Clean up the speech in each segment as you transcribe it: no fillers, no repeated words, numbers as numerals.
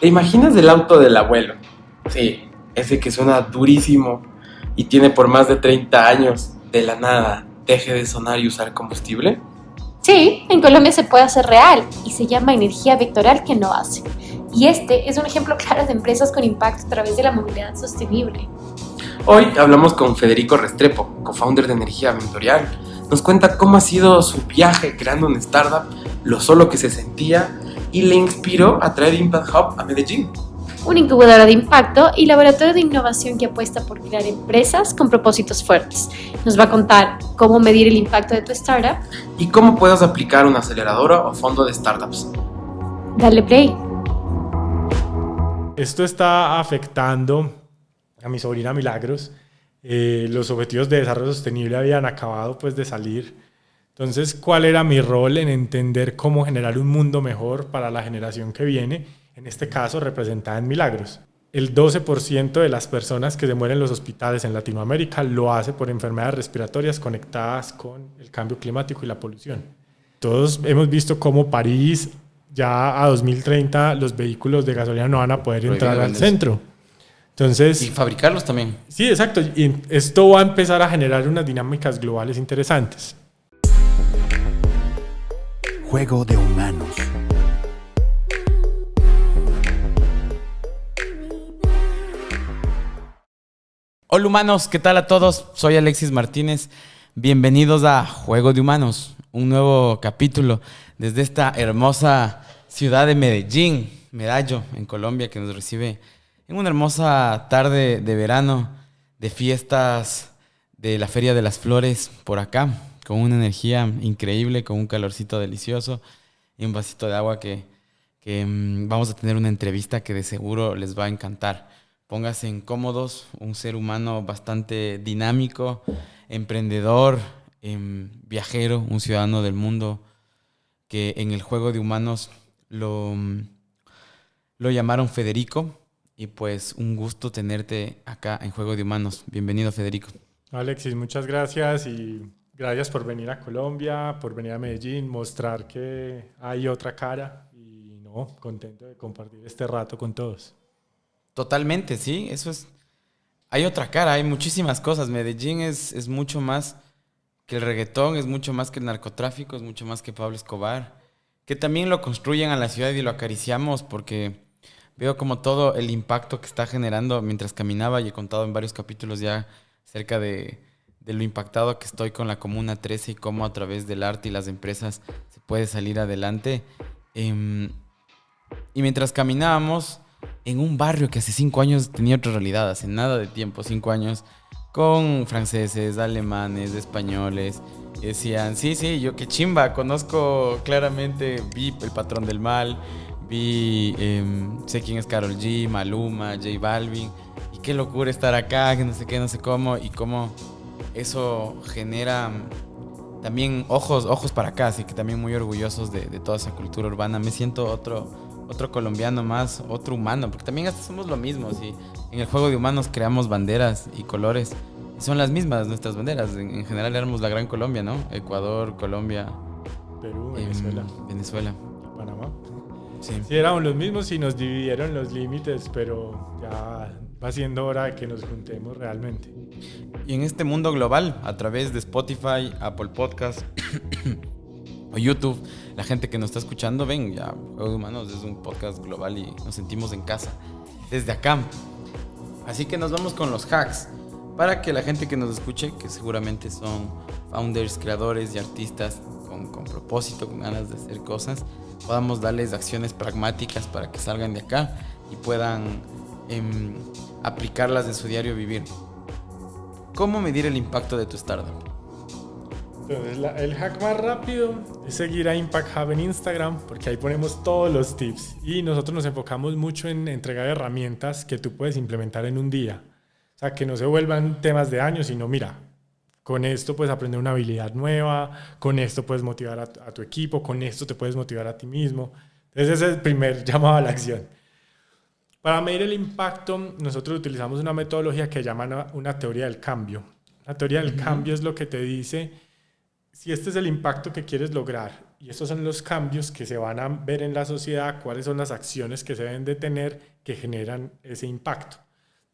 ¿Te imaginas el auto del abuelo? Sí, ese que suena durísimo y tiene por más de 30 años, de la nada, deje de sonar y usar combustible. Sí, en Colombia se puede hacer real y se llama energía vectoral que no hace. Y este es un ejemplo claro de empresas con impacto a través de la movilidad sostenible. Hoy hablamos con Federico Restrepo, co-founder de Energía Vectorial. Nos cuenta cómo ha sido su viaje creando una startup, lo solo que se sentía y le inspiró a traer Impact Hub a Medellín. Una incubadora de impacto y laboratorio de innovación que apuesta por crear empresas con propósitos fuertes. Nos va a contar cómo medir el impacto de tu startup. Y cómo puedes aplicar una aceleradora o fondo de startups. Dale play. Esto está afectando a mi sobrina Milagros. Los objetivos de desarrollo sostenible habían acabado pues de salir. Entonces, ¿cuál era mi rol en entender cómo generar un mundo mejor para la generación que viene? En este caso, representada en Milagros. El 12% de las personas que se mueren en los hospitales en Latinoamérica lo hace por enfermedades respiratorias conectadas con el cambio climático y la polución. Todos hemos visto cómo París, ya a 2030, los vehículos de gasolina no van a poder entrar al centro. Entonces, y fabricarlos también. Sí, exacto. Y esto va a empezar a generar unas dinámicas globales interesantes. Juego de humanos. Hola humanos, ¿qué tal a todos? Soy Alexis Martínez. Bienvenidos a Juego de Humanos, un nuevo capítulo desde esta hermosa ciudad de Medellín, Medallo, en Colombia, que nos recibe en una hermosa tarde de verano, de fiestas de la Feria de las Flores por acá, con una energía increíble, con un calorcito delicioso y un vasito de agua que vamos a tener una entrevista que de seguro les va a encantar. Pónganse incómodos, un ser humano bastante dinámico, emprendedor, viajero, un ciudadano del mundo, que en el Juego de Humanos lo llamaron Federico. Y pues un gusto tenerte acá en Juego de Humanos. Bienvenido, Federico. Alexis, muchas gracias y gracias por venir a Colombia, por venir a Medellín, mostrar que hay otra cara y contento de compartir este rato con todos. Totalmente, sí, eso es. Hay otra cara, hay muchísimas cosas. Medellín es mucho más que el reggaetón, es mucho más que el narcotráfico, es mucho más que Pablo Escobar. Que también lo construyen a la ciudad y lo acariciamos porque veo como todo el impacto que está generando mientras caminaba y he contado en varios capítulos ya acerca de lo impactado que estoy con la Comuna 13 y cómo a través del arte y las empresas se puede salir adelante. Y mientras caminábamos en un barrio que hace 5 años tenía otra realidad, hace nada de tiempo, 5 años, con franceses, alemanes, españoles, y decían, sí, yo qué chimba, conozco claramente, vi El Patrón del Mal, sé quién es Karol G, Maluma, J Balvin, y qué locura estar acá, que no sé qué, no sé cómo, y cómo eso genera también ojos para acá, así que también muy orgullosos de toda esa cultura urbana. Me siento otro colombiano más, otro humano, porque también hasta somos lo mismo, ¿sí? En el Juego de Humanos creamos banderas y colores, y son las mismas nuestras banderas, en general éramos la Gran Colombia, ¿no? Ecuador, Colombia, Perú, Venezuela. Panamá. Sí. Sí, éramos los mismos y nos dividieron los límites, pero ya va siendo hora de que nos juntemos realmente. Y en este mundo global, a través de Spotify, Apple Podcast o YouTube, la gente que nos está escuchando, ven, ya Juego de Humanos es un podcast global y nos sentimos en casa desde acá. Así que nos vamos con los hacks para que la gente que nos escuche, que seguramente son founders, creadores y artistas con propósito, con ganas de hacer cosas, podamos darles acciones pragmáticas para que salgan de acá y puedan aplicarlas en su diario vivir. ¿Cómo medir el impacto de tu startup? Entonces, el hack más rápido es seguir a Impact Hub en Instagram, porque ahí ponemos todos los tips y nosotros nos enfocamos mucho en entregar herramientas que tú puedes implementar en un día. O sea, que no se vuelvan temas de años, sino mira, con esto puedes aprender una habilidad nueva, con esto puedes motivar a tu equipo, con esto te puedes motivar a ti mismo. Entonces ese es el primer llamado a la acción. Para medir el impacto, nosotros utilizamos una metodología que llaman una teoría del cambio. La teoría del cambio es lo que te dice si este es el impacto que quieres lograr y estos son los cambios que se van a ver en la sociedad, cuáles son las acciones que se deben de tener que generan ese impacto.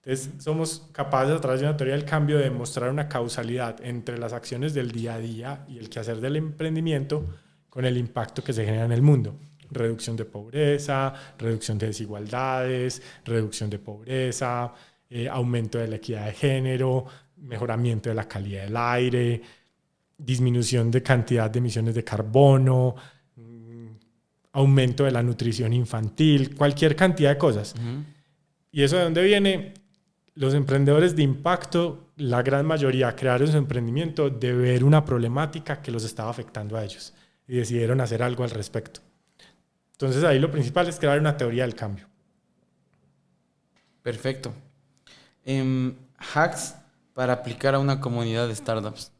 Entonces, somos capaces a través de una teoría del cambio de demostrar una causalidad entre las acciones del día a día y el quehacer del emprendimiento con el impacto que se genera en el mundo. Reducción de pobreza, reducción de desigualdades, reducción de pobreza, aumento de la equidad de género, mejoramiento de la calidad del aire, disminución de cantidad de emisiones de carbono, aumento de la nutrición infantil, cualquier cantidad de cosas. ¿Y eso de dónde viene? Los emprendedores de impacto, la gran mayoría crearon su emprendimiento de ver una problemática que los estaba afectando a ellos y decidieron hacer algo al respecto. Entonces ahí lo principal es crear una teoría del cambio. Perfecto. Hacks para aplicar a una comunidad de startups.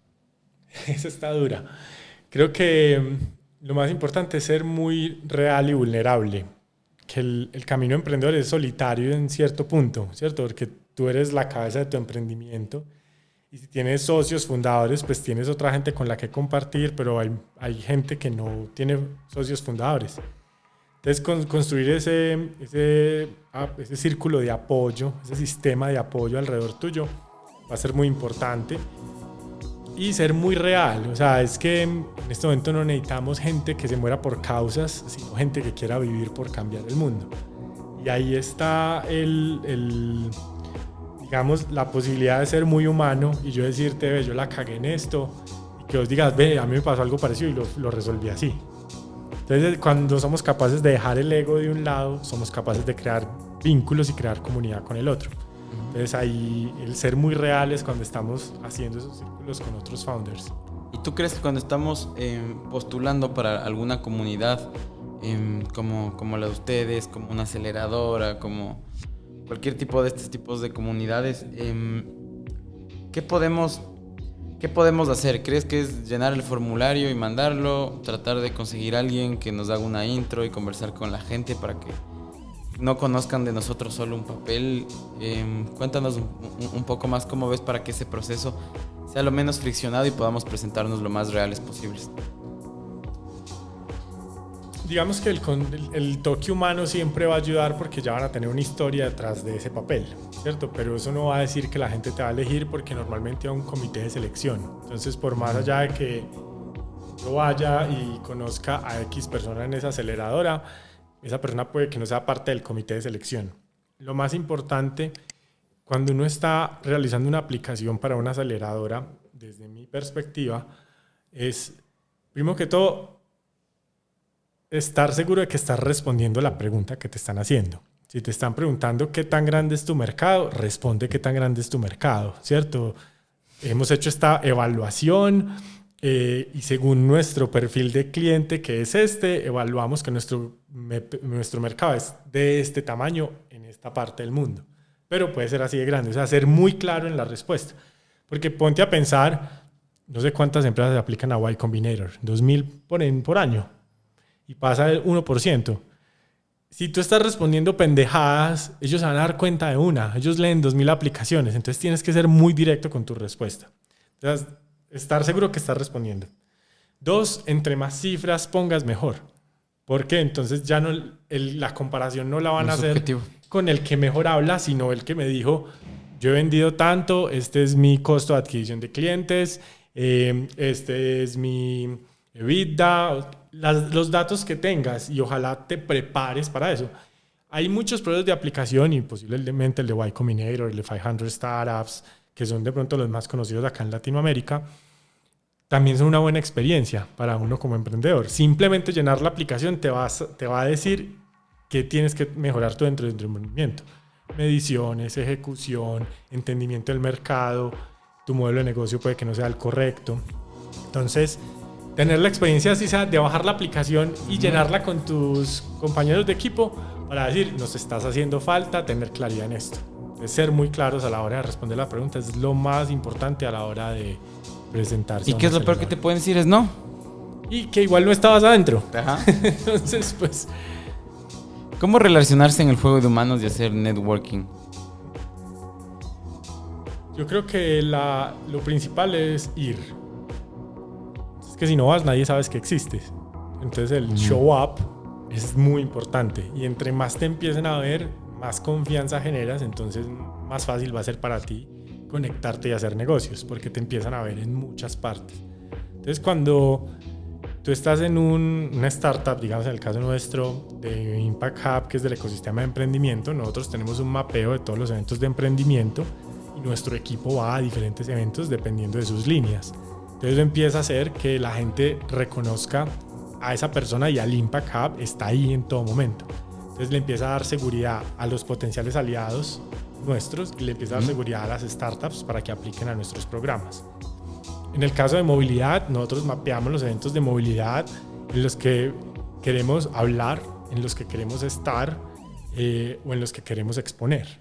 Esa está dura. Creo que lo más importante es ser muy real y vulnerable. Que el camino emprendedor es solitario en cierto punto, ¿cierto? Porque tú eres la cabeza de tu emprendimiento y si tienes socios fundadores, pues tienes otra gente con la que compartir, pero hay gente que no tiene socios fundadores. Entonces, construir ese círculo de apoyo, ese sistema de apoyo alrededor tuyo va a ser muy importante y ser muy real. O sea, es que en este momento no necesitamos gente que se muera por causas, sino gente que quiera vivir por cambiar el mundo. Y ahí está digamos, la posibilidad de ser muy humano y yo decirte, ve, yo la cagué en esto, y que vos digas, ve, a mí me pasó algo parecido y lo resolví así. Entonces, cuando somos capaces de dejar el ego de un lado, somos capaces de crear vínculos y crear comunidad con el otro. Entonces, ahí el ser muy reales cuando estamos haciendo esos círculos con otros founders. ¿Y tú crees que cuando estamos postulando para alguna comunidad como la de ustedes, como una aceleradora, como cualquier tipo de estos tipos de comunidades, ¿qué podemos hacer? ¿Crees que es llenar el formulario y mandarlo? ¿Tratar de conseguir a alguien que nos haga una intro y conversar con la gente para que no conozcan de nosotros solo un papel? Cuéntanos un poco más cómo ves para que ese proceso sea lo menos friccionado y podamos presentarnos lo más reales posibles. Digamos que el toque humano siempre va a ayudar porque ya van a tener una historia detrás de ese papel, ¿cierto? Pero eso no va a decir que la gente te va a elegir porque normalmente hay un comité de selección. Entonces, por más allá de que yo vaya y conozca a X persona en esa aceleradora, esa persona puede que no sea parte del comité de selección. Lo más importante, cuando uno está realizando una aplicación para una aceleradora, desde mi perspectiva, es, primero que todo, estar seguro de que estás respondiendo la pregunta que te están haciendo. Si te están preguntando qué tan grande es tu mercado, responde qué tan grande es tu mercado, ¿cierto? Hemos hecho esta evaluación y según nuestro perfil de cliente, que es evaluamos que nuestro mercado es de este tamaño en esta parte del mundo. Pero puede ser así de grande, o sea, ser muy claro en la respuesta. Porque ponte a pensar, no sé cuántas empresas se aplican a Y Combinator, 2.000 por año. Y pasa el 1%. Si tú estás respondiendo pendejadas, ellos se van a dar cuenta de una. Ellos leen 2.000 aplicaciones, entonces tienes que ser muy directo con tu respuesta. Entonces, estar seguro que estás respondiendo. 2, entre más cifras pongas, mejor. Porque entonces ya no la comparación no la van a hacer subjetivo con el que mejor habla, sino el que me dijo, yo he vendido tanto, este es mi costo de adquisición de clientes, este es mi EBITDA, los datos que tengas, y ojalá te prepares para eso. Hay muchos procesos de aplicación y posiblemente el de Y Combinator, el de 500 Startups, que son de pronto los más conocidos acá en Latinoamérica, también son una buena experiencia para uno como emprendedor. Simplemente llenar la aplicación te va a decir que tienes que mejorar tú dentro de tu emprendimiento. Mediciones, ejecución, entendimiento del mercado, tu modelo de negocio puede que no sea el correcto. Entonces, tener la experiencia así sea de bajar la aplicación y llenarla con tus compañeros de equipo para decir, nos estás haciendo falta tener claridad en esto. De ser muy claros a la hora de responder la pregunta es lo más importante a la hora de presentarse. ¿Y qué es lo peor que te pueden decir? Es no. Y que igual no estabas adentro. Ajá. Entonces, pues... ¿Cómo relacionarse en el juego de humanos y hacer networking? Yo creo que lo principal es ir. Es que si no vas, nadie sabe que existes. Entonces el show up es muy importante y entre más te empiecen a ver, más confianza generas, entonces más fácil va a ser para ti conectarte y hacer negocios porque te empiezan a ver en muchas partes. Entonces cuando tú estás en una startup, digamos en el caso nuestro de Impact Hub, que es del ecosistema de emprendimiento, nosotros tenemos un mapeo de todos los eventos de emprendimiento y nuestro equipo va a diferentes eventos dependiendo de sus líneas. Entonces eso empieza a hacer que la gente reconozca a esa persona y al Impact Hub está ahí en todo momento. Entonces le empieza a dar seguridad a los potenciales aliados nuestros y le empieza a dar seguridad a las startups para que apliquen a nuestros programas. En el caso de movilidad, nosotros mapeamos los eventos de movilidad en los que queremos hablar, en los que queremos estar o en los que queremos exponer.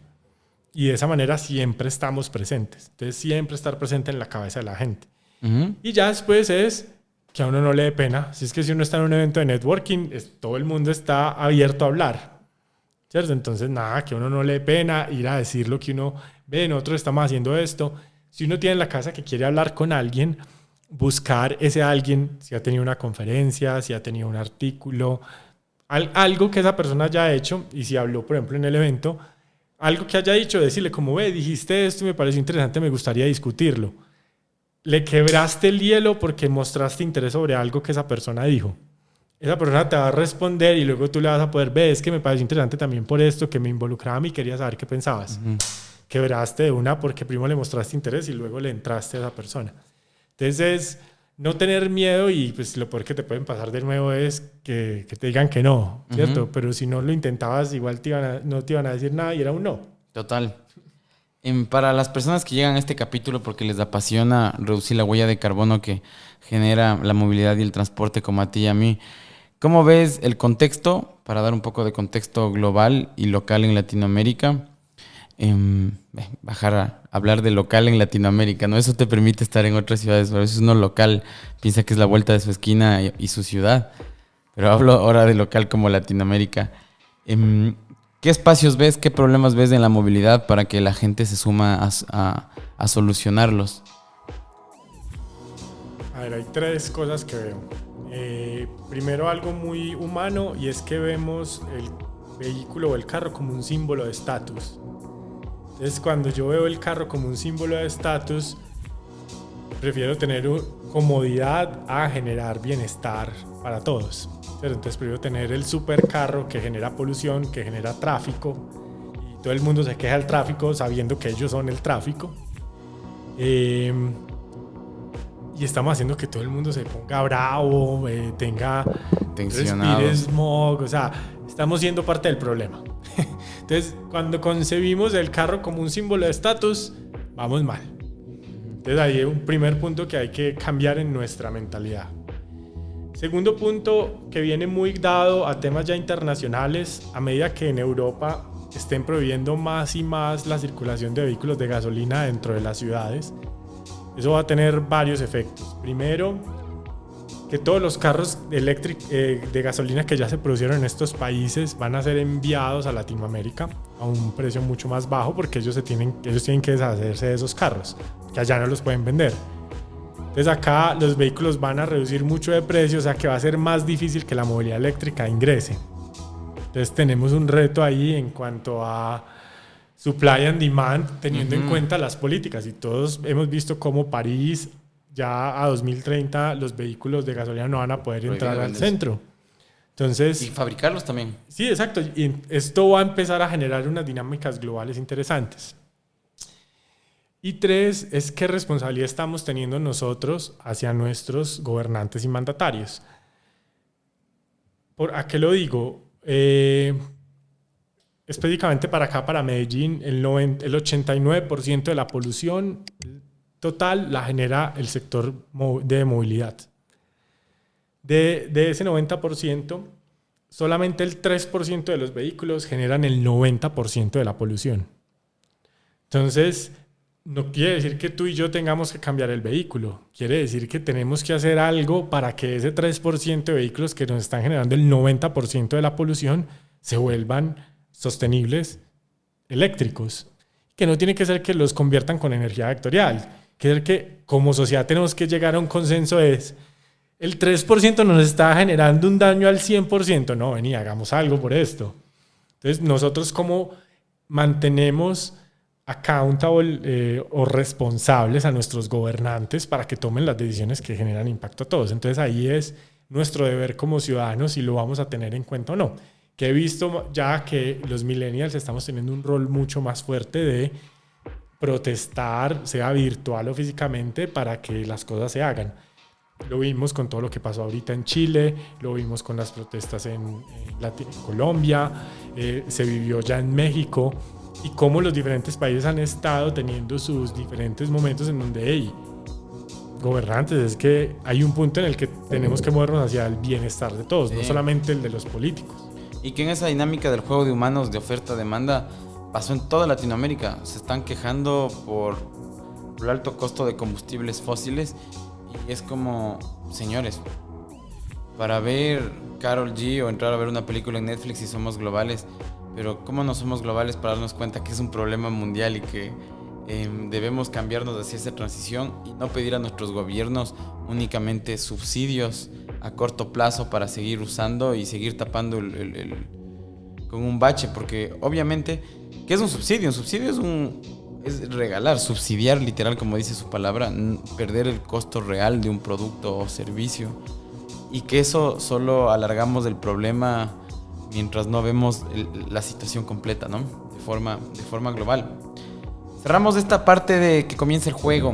Y de esa manera siempre estamos presentes. Entonces siempre estar presente en la cabeza de la gente. Y ya después es que a uno no le dé pena. Si es que si uno está en un evento de networking, todo el mundo está abierto a hablar, ¿cierto? Entonces nada, que a uno no le dé pena ir a decir lo que uno ve, nosotros estamos haciendo esto. Si uno tiene en la casa que quiere hablar con alguien, buscar ese alguien, si ha tenido una conferencia, si ha tenido un artículo, algo que esa persona haya hecho, y si habló, por ejemplo, en el evento, algo que haya dicho, decirle como, dijiste esto y me pareció interesante, me gustaría discutirlo. Le quebraste el hielo porque mostraste interés sobre algo que esa persona dijo. Esa persona te va a responder y luego tú le vas a poder ver, es que me pareció interesante también por esto, que me involucraba a mí, quería saber qué pensabas. Quebraste de una porque primero le mostraste interés y luego le entraste a esa persona. Entonces, no tener miedo y pues lo peor que te pueden pasar de nuevo es que te digan que no, ¿cierto? Pero si no lo intentabas, igual no te iban a decir nada y era un no. Total. Para las personas que llegan a este capítulo porque les apasiona reducir la huella de carbono que genera la movilidad y el transporte como a ti y a mí, ¿cómo ves el contexto, para dar un poco de contexto global y local en Latinoamérica? Bajar a hablar de local en Latinoamérica, ¿no? Eso te permite estar en otras ciudades. A veces uno local piensa que es la vuelta de su esquina y su ciudad, pero hablo ahora de local como Latinoamérica. ¿Qué espacios ves, qué problemas ves en la movilidad para que la gente se suma a solucionarlos? A ver, hay tres cosas que veo. Primero, algo muy humano, y es que vemos el vehículo o el carro como un símbolo de estatus. Entonces, cuando yo veo el carro como un símbolo de estatus, prefiero tener comodidad a generar bienestar para todos. Entonces, prefiero tener el supercarro que genera polución, que genera tráfico, y todo el mundo se queja del tráfico sabiendo que ellos son el tráfico. Y estamos haciendo que todo el mundo se ponga bravo, respire smog, o sea, estamos siendo parte del problema. Entonces, cuando concebimos el carro como un símbolo de estatus, vamos mal. Entonces, ahí hay un primer punto que hay que cambiar en nuestra mentalidad. Segundo punto, que viene muy dado a temas ya internacionales, a medida que en Europa estén prohibiendo más y más la circulación de vehículos de gasolina dentro de las ciudades. Eso va a tener varios efectos. Primero, que todos los carros de gasolina que ya se produjeron en estos países van a ser enviados a Latinoamérica a un precio mucho más bajo porque ellos tienen que deshacerse de esos carros, que allá no los pueden vender. Entonces acá los vehículos van a reducir mucho de precio, o sea que va a ser más difícil que la movilidad eléctrica ingrese. Entonces tenemos un reto ahí en cuanto a supply and demand, teniendo en cuenta las políticas. Y todos hemos visto cómo París, ya a 2030, los vehículos de gasolina no van a poder entrar al centro. Entonces, y fabricarlos también. Sí, exacto. Y esto va a empezar a generar unas dinámicas globales interesantes. Y tres, es qué responsabilidad estamos teniendo nosotros hacia nuestros gobernantes y mandatarios. ¿A qué lo digo? Específicamente para acá, para Medellín, el 89% de la polución total la genera el sector de movilidad. De ese 90%, solamente el 3% de los vehículos generan el 90% de la polución. Entonces, no quiere decir que tú y yo tengamos que cambiar el vehículo. Quiere decir que tenemos que hacer algo para que ese 3% de vehículos que nos están generando el 90% de la polución se vuelvan sostenibles eléctricos. Que no tiene que ser que los conviertan con energía vectorial. Que como sociedad tenemos que llegar a un consenso el 3% nos está generando un daño al 100%. No, vení, hagamos algo por esto. Entonces, nosotros cómo mantenemos accountable o responsables a nuestros gobernantes para que tomen las decisiones que generan impacto a todos. Entonces, ahí es nuestro deber como ciudadanos si lo vamos a tener en cuenta o no. Que he visto ya que los millennials estamos teniendo un rol mucho más fuerte de protestar, sea virtual o físicamente, para que las cosas se hagan. Lo vimos con todo lo que pasó ahorita en Chile, lo vimos con las protestas en Colombia, se vivió ya en México, y cómo los diferentes países han estado teniendo sus diferentes momentos en donde, hey, gobernantes, es que hay un punto en el que tenemos que movernos hacia el bienestar de todos, no solamente el de los políticos. Y que en esa dinámica del juego de humanos de oferta-demanda pasó en toda Latinoamérica. Se están quejando por el alto costo de combustibles fósiles. Y es como, señores, para ver Karol G o entrar a ver una película en Netflix y somos globales, pero ¿cómo no somos globales para darnos cuenta que es un problema mundial y que debemos cambiarnos hacia esa transición y no pedir a nuestros gobiernos únicamente subsidios a corto plazo para seguir usando y seguir tapando con un bache? Porque obviamente, ¿qué es un subsidio? Un subsidio es regalar, subsidiar literal, como dice su palabra, perder el costo real de un producto o servicio, y que eso solo alargamos el problema mientras no vemos la situación completa, ¿no? De forma global. Cerramos esta parte de que comienza el juego.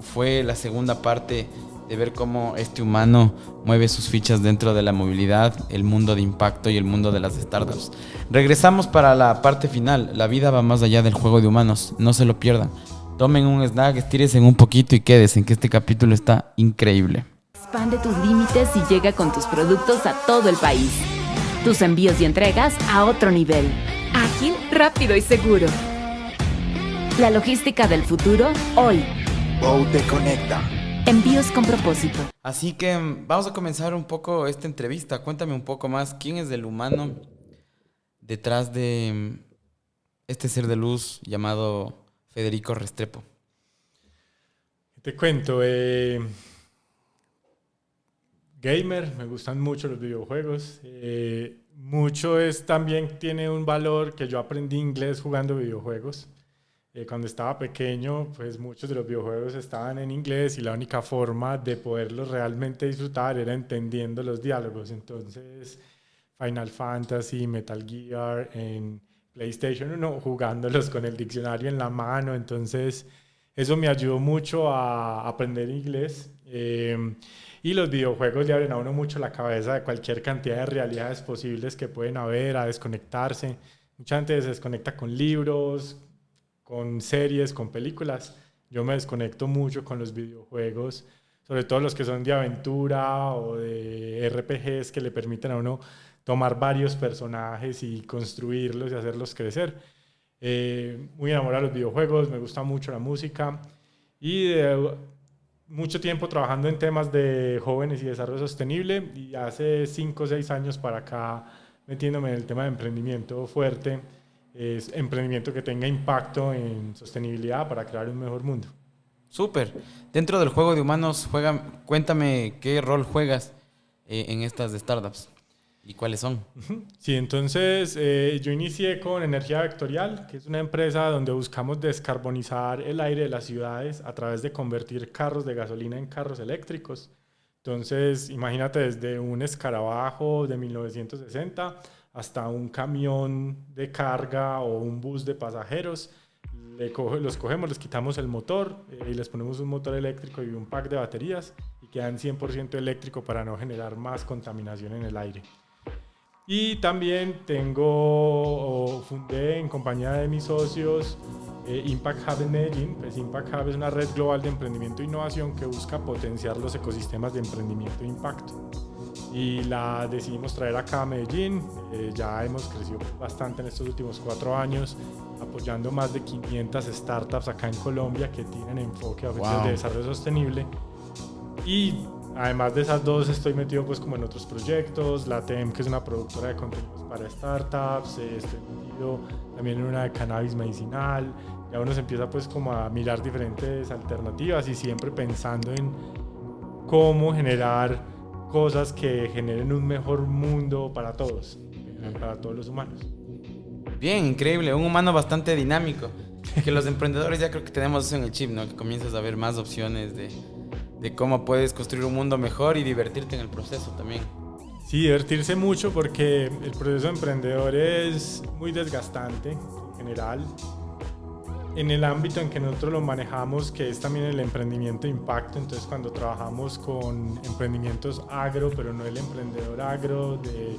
Fue la segunda parte de ver cómo este humano mueve sus fichas dentro de la movilidad, el mundo de impacto y el mundo de las startups. Regresamos para la parte final. La vida va más allá del juego de humanos. No se lo pierdan. Tomen un snack, estírense un poquito y quédense, que este capítulo está increíble. Expande tus límites y llega con tus productos a todo el país. Tus envíos y entregas a otro nivel. Ágil, rápido y seguro. La logística del futuro, hoy. Bow te conecta. Envíos con propósito. Así que vamos a comenzar un poco esta entrevista. Cuéntame un poco más, ¿quién es el humano detrás de este ser de luz llamado Federico Restrepo? Te cuento, gamer, me gustan mucho los videojuegos. Mucho también tiene un valor que yo aprendí inglés jugando videojuegos. Cuando estaba pequeño, pues muchos de los videojuegos estaban en inglés y la única forma de poderlos realmente disfrutar era entendiendo los diálogos. Entonces, Final Fantasy, Metal Gear, en PlayStation 1, jugándolos con el diccionario en la mano. Entonces, eso me ayudó mucho a aprender inglés. Y los videojuegos le abren a uno mucho la cabeza de cualquier cantidad de realidades posibles que pueden haber, a desconectarse. Mucha gente se desconecta con libros, con series, con películas. Yo me desconecto mucho con los videojuegos, sobre todo los que son de aventura o de RPGs que le permiten a uno tomar varios personajes y construirlos y hacerlos crecer. Muy enamorado de los videojuegos, me gusta mucho la música y mucho tiempo trabajando en temas de jóvenes y desarrollo sostenible, y hace 5 o 6 años para acá metiéndome en el tema de emprendimiento fuerte. Es emprendimiento que tenga impacto en sostenibilidad para crear un mejor mundo. Súper. Dentro del juego de humanos, cuéntame qué rol juegas en estas startups y cuáles son. Sí, entonces yo inicié con Energía Vectorial, que es una empresa donde buscamos descarbonizar el aire de las ciudades a través de convertir carros de gasolina en carros eléctricos. Entonces, imagínate, desde un escarabajo de 1960 hasta un camión de carga o un bus de pasajeros. Los cogemos, les quitamos el motor y les ponemos un motor eléctrico y un pack de baterías y quedan 100% eléctrico para no generar más contaminación en el aire. Y también fundé en compañía de mis socios Impact Hub en Medellín. Pues Impact Hub es una red global de emprendimiento e innovación que busca potenciar los ecosistemas de emprendimiento e impacto. Y la decidimos traer acá a Medellín. Ya hemos crecido bastante en estos últimos 4 años, apoyando más de 500 startups acá en Colombia que tienen enfoque a objetivos de desarrollo sostenible. Y además de esas dos, estoy metido pues como en otros proyectos. La TEM, que es una productora de contenidos para startups. Estoy metido también en una de cannabis medicinal. Ya uno se empieza pues como a mirar diferentes alternativas y siempre pensando en cómo generar cosas que generen un mejor mundo para todos, para todos los humanos. Bien, increíble, un humano bastante dinámico. Que los emprendedores ya creo que tenemos eso en el chip, ¿no? Que comienzas a ver más opciones de cómo puedes construir un mundo mejor y divertirte en el proceso también. Sí, divertirse mucho porque el proceso emprendedor es muy desgastante en general. En el ámbito en que nosotros lo manejamos, que es también el emprendimiento de impacto, entonces cuando trabajamos con emprendimientos agro, pero no el emprendedor agro de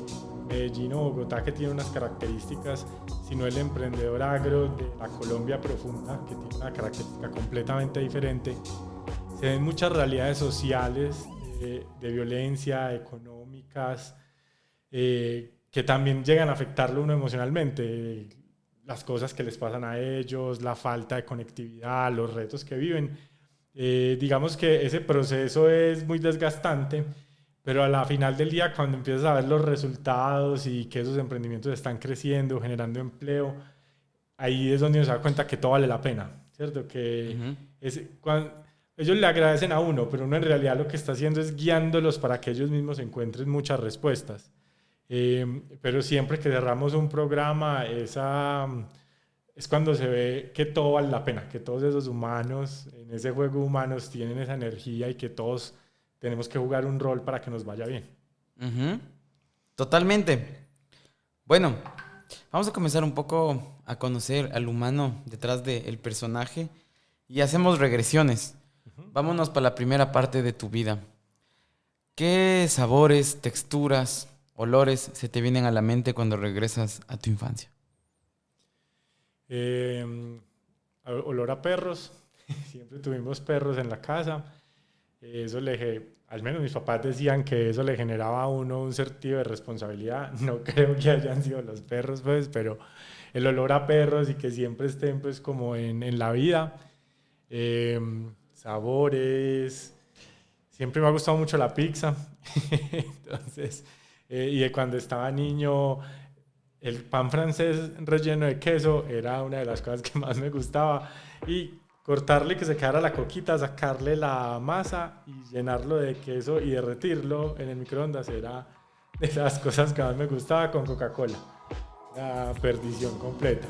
Medellín o Bogotá que tiene unas características, sino el emprendedor agro de la Colombia profunda, que tiene una característica completamente diferente. Se ven muchas realidades sociales de violencia, económicas, que también llegan a afectarlo uno emocionalmente. Las cosas que les pasan a ellos, la falta de conectividad, los retos que viven. Digamos que ese proceso es muy desgastante, pero a la final del día, cuando empiezas a ver los resultados y que esos emprendimientos están creciendo, generando empleo, ahí es donde uno se da cuenta que todo vale la pena, ¿cierto? Que ellos le agradecen a uno, pero uno en realidad lo que está haciendo es guiándolos para que ellos mismos encuentren muchas respuestas. Pero siempre que cerramos un programa, es cuando se ve que todo vale la pena, que todos esos humanos, en ese juego humanos, tienen esa energía y que todos tenemos que jugar un rol para que nos vaya bien. Totalmente. Bueno, vamos a comenzar un poco a conocer al humano detrás del personaje y hacemos regresiones. Vámonos para la primera parte de tu vida. ¿Qué sabores, texturas, olores se te vienen a la mente cuando regresas a tu infancia? Olor a perros. Siempre tuvimos perros en la casa. Eso al menos mis papás decían que eso le generaba a uno un sentido de responsabilidad. No creo que hayan sido los perros, pues, pero el olor a perros y que siempre estén, pues, como en la vida. Sabores. Siempre me ha gustado mucho la pizza. Entonces, y de cuando estaba niño, el pan francés relleno de queso era una de las cosas que más me gustaba. Y cortarle que se quedara la coquita, sacarle la masa y llenarlo de queso y derretirlo en el microondas era de las cosas que más me gustaba con Coca-Cola. La perdición completa.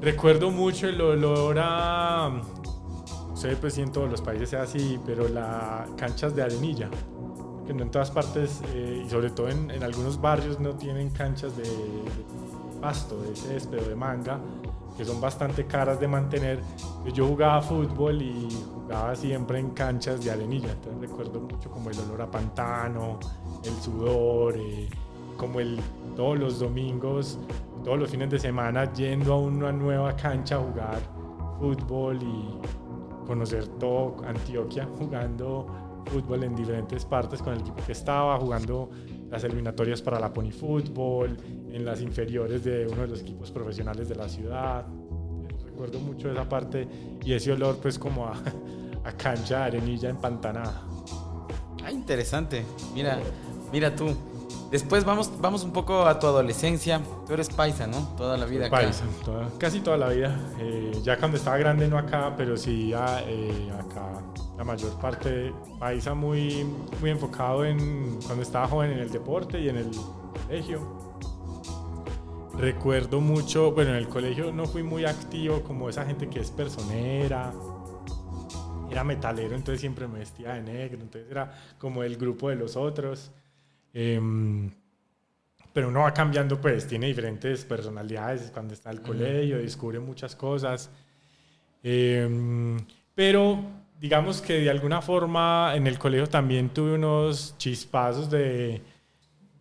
Recuerdo mucho el olor a, no sé, pues si en todos los países sea así, pero las canchas de arenilla, que no en todas partes, y sobre todo en algunos barrios no tienen canchas de pasto, de césped o de manga, que son bastante caras de mantener. Yo jugaba fútbol y jugaba siempre en canchas de arenilla, entonces recuerdo mucho como el olor a pantano, el sudor, como todos los domingos, todos los fines de semana yendo a una nueva cancha a jugar fútbol y conocer todo Antioquia, jugando fútbol en diferentes partes con el equipo que estaba, jugando las eliminatorias para la Pony Fútbol, en las inferiores de uno de los equipos profesionales de la ciudad. Recuerdo mucho esa parte y ese olor pues como a cancha de arenilla empantanada. Ah, interesante. Mira tú. Después vamos un poco a tu adolescencia. Tú eres paisa, ¿no? Toda la vida acá. Paisa, casi toda la vida. Ya cuando estaba grande no acá, pero sí acá. La mayor parte paisa, muy enfocado en cuando estaba joven en el deporte y en el colegio. Recuerdo mucho, bueno, en el colegio no fui muy activo como esa gente que es personera. Era metalero, entonces siempre me vestía de negro, entonces era como el grupo de los otros. Pero uno va cambiando, pues tiene diferentes personalidades cuando está en el colegio, descubre muchas cosas. Pero digamos que de alguna forma en el colegio también tuve unos chispazos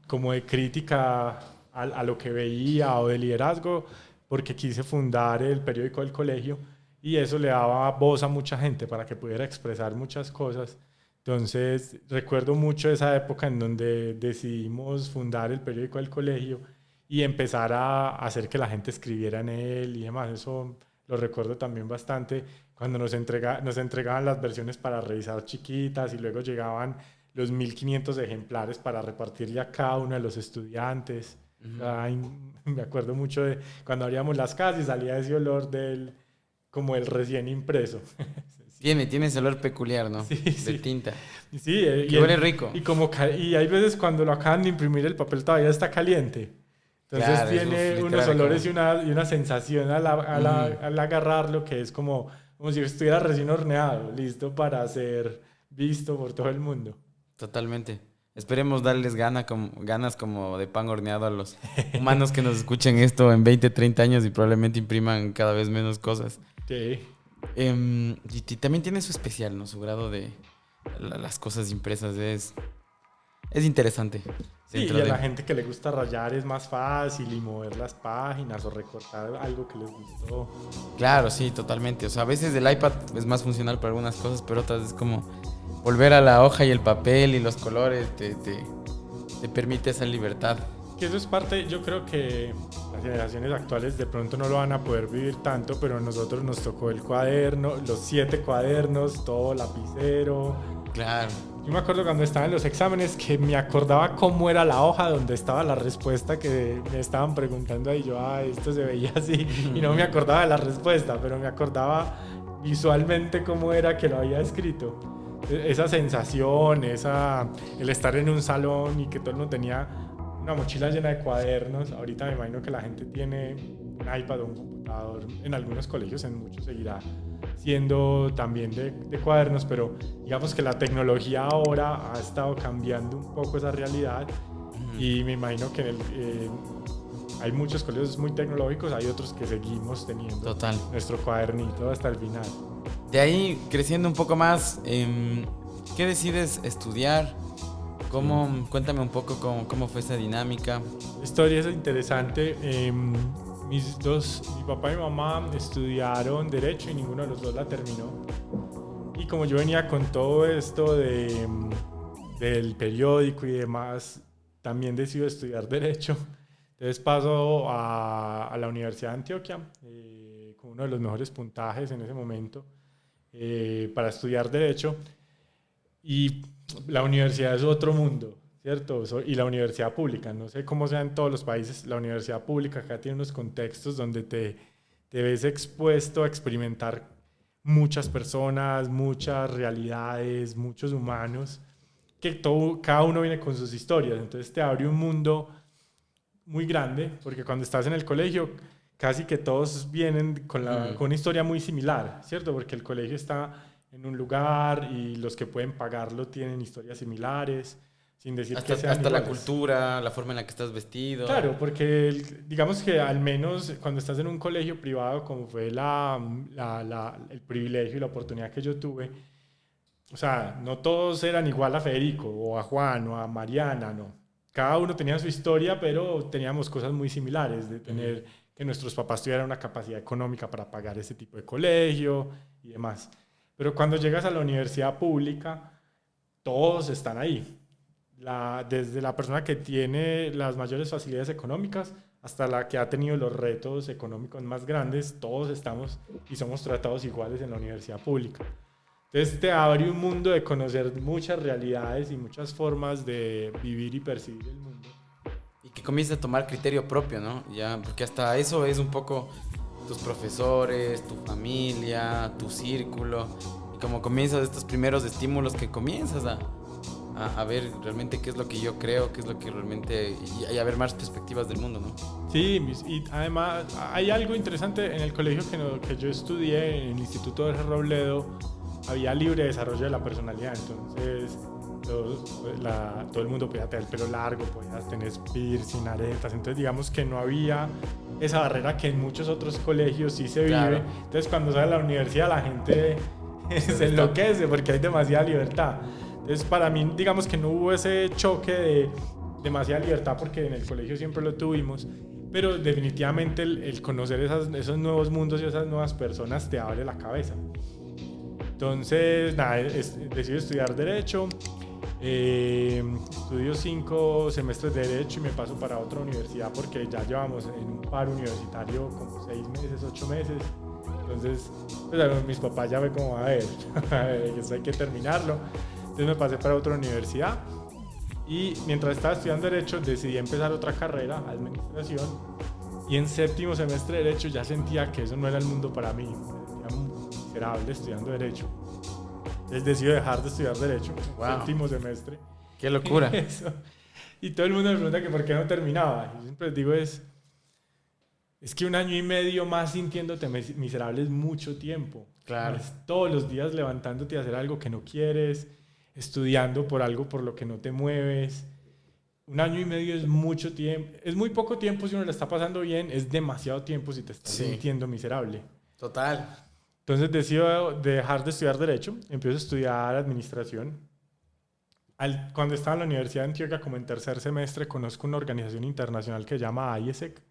como de crítica a lo que veía o de liderazgo, porque quise fundar el periódico del colegio y eso le daba voz a mucha gente para que pudiera expresar muchas cosas. Entonces recuerdo mucho esa época en donde decidimos fundar el periódico del colegio y empezar a hacer que la gente escribiera en él y demás. Eso lo recuerdo también bastante cuando nos entregaban las versiones para revisar chiquitas y luego llegaban los 1500 ejemplares para repartirle a cada uno de los estudiantes. Ay, me acuerdo mucho de cuando abríamos las casas y salía ese olor como el recién impreso. Tiene ese olor peculiar, ¿no? Sí, de sí. tinta. Sí, Que huele rico. Y hay veces cuando lo acaban de imprimir el papel todavía está caliente. Entonces Claro, tiene literal, unos olores como- y una sensación al agarrarlo que es como si estuviera recién horneado, listo para ser visto por todo el mundo. Totalmente. Esperemos darles ganas como de pan horneado a los humanos que nos escuchen esto en 20, 30 años y probablemente impriman cada vez menos cosas. Sí. Y también tiene su especial, ¿no? Su grado de las cosas impresas es interesante. Sí, y a la gente que le gusta rayar es más fácil y mover las páginas o recortar algo que les gustó. Claro, sí, totalmente. O sea, a veces el iPad es más funcional para algunas cosas, pero otras es como volver a la hoja y el papel y los colores te permite esa libertad. Que eso es parte, yo creo que las generaciones actuales de pronto no lo van a poder vivir tanto, pero a nosotros nos tocó el cuaderno, los 7 cuadernos, todo lapicero. Claro. Yo me acuerdo cuando estaba en los exámenes que me acordaba cómo era la hoja donde estaba la respuesta que me estaban preguntando ahí. Yo, esto se veía así y no me acordaba de la respuesta, pero me acordaba visualmente cómo era que lo había escrito. Esa sensación, el estar en un salón y que todo el mundo tenía una mochila llena de cuadernos. Ahorita me imagino que la gente tiene un iPad o un computador. En algunos colegios, en muchos seguirá siendo también de cuadernos, pero digamos que la tecnología ahora ha estado cambiando un poco esa realidad. Y me imagino que hay muchos colegios muy tecnológicos, hay otros que seguimos teniendo nuestro cuadernito hasta el final. De ahí, creciendo un poco más, ¿qué decides estudiar? Cuéntame un poco cómo fue esa dinámica. Historia es interesante. Mi papá y mi mamá estudiaron Derecho y ninguno de los dos la terminó. Y como yo venía con todo esto del periódico y demás, también decidí estudiar Derecho. Entonces paso a la Universidad de Antioquia con uno de los mejores puntajes en ese momento para estudiar Derecho. Y la universidad es otro mundo, ¿cierto? Y la universidad pública, no sé cómo sea en todos los países, la universidad pública acá tiene unos contextos donde te ves expuesto a experimentar muchas personas, muchas realidades, muchos humanos, que cada uno viene con sus historias. Entonces te abre un mundo muy grande, porque cuando estás en el colegio casi que todos vienen con una historia muy similar, ¿cierto? Porque el colegio está en un lugar y los que pueden pagarlo tienen historias similares, sin decir que sean hasta la iguales. Cultura, la forma en la que estás vestido. Claro, porque digamos que al menos cuando estás en un colegio privado, como fue el privilegio y la oportunidad que yo tuve, o sea, no todos eran igual a Federico o a Juan o a Mariana, no. Cada uno tenía su historia, pero teníamos cosas muy similares, de tener que nuestros papás tuvieran una capacidad económica para pagar ese tipo de colegio y demás. Pero cuando llegas a la universidad pública, todos están ahí. Desde la persona que tiene las mayores facilidades económicas hasta la que ha tenido los retos económicos más grandes, todos estamos y somos tratados iguales en la universidad pública. Entonces te abre un mundo de conocer muchas realidades y muchas formas de vivir y percibir el mundo. Y que comiences a tomar criterio propio, ¿no? Ya, porque hasta eso es un poco tus profesores, tu familia, tu círculo. Y como comienzas estos primeros estímulos que comienzas a ver realmente qué es lo que yo creo, qué es lo que realmente... Y a ver más perspectivas del mundo, ¿no? Sí, y además hay algo interesante en el colegio que yo estudié, en el Instituto de Robledo, había libre desarrollo de la personalidad, entonces todo el mundo podía tener el pelo largo, podías tener piercing, aretas, entonces digamos que no había esa barrera que en muchos otros colegios sí se vive. Entonces cuando sale a la universidad la gente se enloquece porque hay demasiada libertad. Entonces para mí digamos que no hubo ese choque de demasiada libertad porque en el colegio siempre lo tuvimos, pero definitivamente el conocer esos nuevos mundos y esas nuevas personas te abre la cabeza. Entonces nada, decidí estudiar Derecho. Estudio 5 semestres de Derecho y me paso para otra universidad porque ya llevamos en un paro universitario como 6 meses, 8 meses. Entonces, pues, mis papás ya ven como, a ver, eso hay que terminarlo. Entonces me pasé para otra universidad y mientras estaba estudiando Derecho decidí empezar otra carrera, Administración, y en 7º semestre de Derecho ya sentía que eso no era el mundo para mí. Me sentía miserable estudiando Derecho. Entonces decido dejar de estudiar Derecho, Wow. último semestre. Qué locura. Eso. Y todo el mundo me pregunta que por qué no terminaba. Yo siempre les digo es que 1 año y medio más sintiéndote miserable es mucho tiempo. Claro. Es todos los días levantándote a hacer algo que no quieres, estudiando por algo por lo que no te mueves. 1 año y medio es mucho tiempo. Es muy poco tiempo si uno la está pasando bien, es demasiado tiempo si te estás Sí. sintiendo miserable. Total. Entonces decido dejar de estudiar Derecho, empiezo a estudiar Administración. Cuando estaba en la Universidad de Antioquia, como en 3er semestre, conozco una organización internacional que se llama IESEC,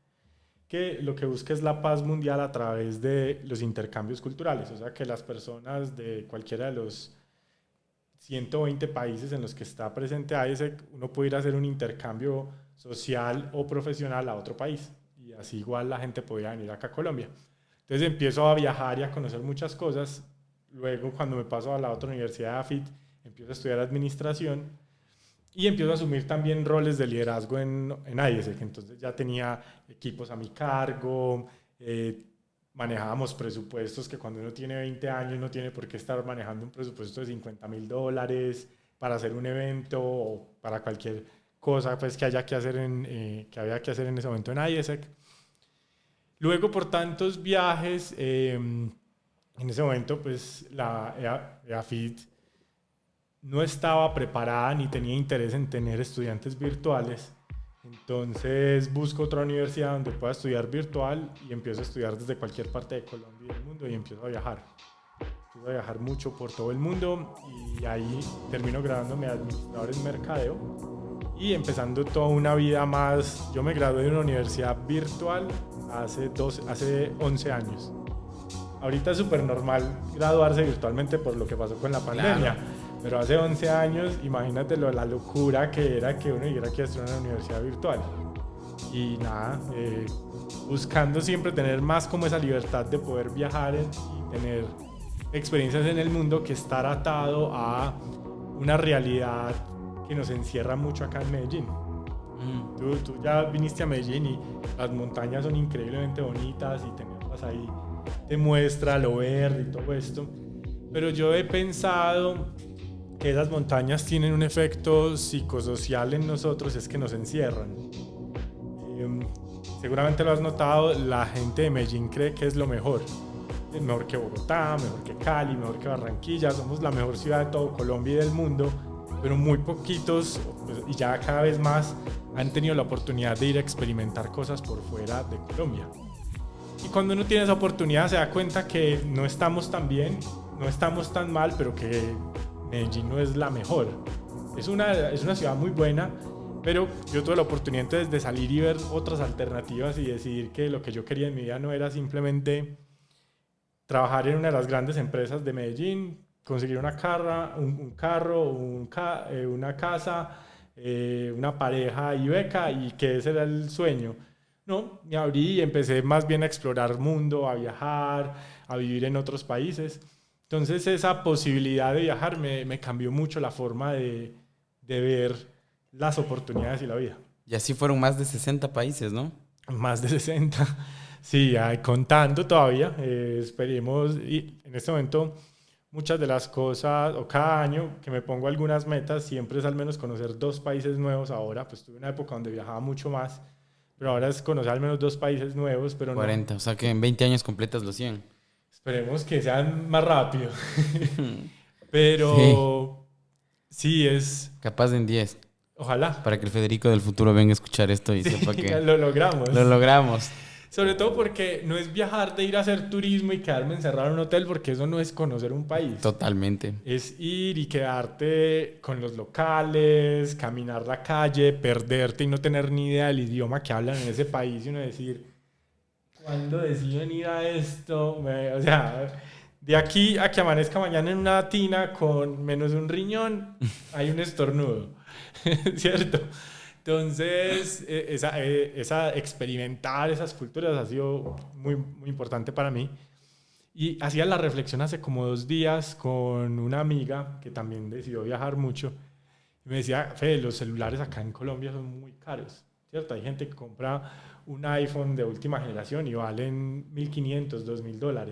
que lo que busca es la paz mundial a través de los intercambios culturales, o sea, que las personas de cualquiera de los 120 países en los que está presente IESEC, uno puede ir a hacer un intercambio social o profesional a otro país, y así igual la gente podía venir acá a Colombia. Entonces empiezo a viajar y a conocer muchas cosas. Luego, cuando me paso a la otra universidad de AFIT, empiezo a estudiar Administración y empiezo a asumir también roles de liderazgo en IESEC. Entonces ya tenía equipos a mi cargo, manejábamos presupuestos que cuando uno tiene 20 años no tiene por qué estar manejando un presupuesto de $50,000 para hacer un evento o para cualquier cosa pues, que había que hacer en ese momento en IESEC. Luego, por tantos viajes, en ese momento pues la EAFIT no estaba preparada ni tenía interés en tener estudiantes virtuales. Entonces busco otra universidad donde pueda estudiar virtual y empiezo a estudiar desde cualquier parte de Colombia y del mundo y empiezo a viajar. Empiezo a viajar mucho por todo el mundo y ahí termino graduándome de administrador en mercadeo y empezando toda una vida más. Yo me gradué de una universidad virtual hace 11 años. Ahorita es súper normal graduarse virtualmente por lo que pasó con la pandemia. Claro. Pero hace 11 años, imagínate la locura que era que uno dijera que estudiar en una universidad virtual. Y nada, buscando siempre tener más como esa libertad de poder viajar y tener experiencias en el mundo que estar atado a una realidad que nos encierra mucho acá en Medellín. Tú ya viniste a Medellín y las montañas son increíblemente bonitas y tenerlas ahí te muestra lo verde y todo esto. Pero yo he pensado que esas montañas tienen un efecto psicosocial en nosotros, es que nos encierran. Seguramente lo has notado, la gente de Medellín cree que es lo mejor. Es mejor que Bogotá, mejor que Cali, mejor que Barranquilla, somos la mejor ciudad de todo Colombia y del mundo, pero muy poquitos, y ya cada vez más, han tenido la oportunidad de ir a experimentar cosas por fuera de Colombia. Y cuando uno tiene esa oportunidad se da cuenta que no estamos tan bien, no estamos tan mal, pero que Medellín no es la mejor. Es una ciudad muy buena, pero yo tuve la oportunidad entonces de salir y ver otras alternativas y decidir que lo que yo quería en mi vida no era simplemente trabajar en una de las grandes empresas de Medellín, conseguir una carro, una casa, una pareja y beca, y que ese era el sueño. No, me abrí y empecé más bien a explorar el mundo, a viajar, a vivir en otros países. Entonces esa posibilidad de viajar me cambió mucho la forma de ver las oportunidades y la vida. Y así fueron más de 60 países, ¿no? Más de 60, sí, contando todavía. Esperemos, y en este momento muchas de las cosas, o cada año que me pongo algunas metas, siempre es al menos conocer 2 países nuevos ahora. Pues tuve una época donde viajaba mucho más, pero ahora es conocer al menos 2 países nuevos. Pero 40, no, o sea que en 20 años completas los 100. Esperemos que sean más rápido. Pero sí es... Capaz en 10. Ojalá. Para que el Federico del futuro venga a escuchar esto y sepa que... lo logramos. Lo logramos. Sobre todo porque no es viajar de ir a hacer turismo y quedarme encerrado en un hotel, porque eso no es conocer un país. Totalmente. Es ir y quedarte con los locales, caminar la calle, perderte y no tener ni idea del idioma que hablan en ese país y uno decir... ¿Cuándo deciden ir a esto? O sea, de aquí a que amanezca mañana en una tina con menos un riñón, hay un estornudo, ¿cierto? Entonces, esa experimentar esas culturas ha sido muy, muy importante para mí. Y hacía la reflexión hace como 2 días con una amiga que también decidió viajar mucho. Y me decía, Fede, los celulares acá en Colombia son muy caros, ¿cierto? Hay gente que compra un iPhone de última generación y valen $1,500, $2,000.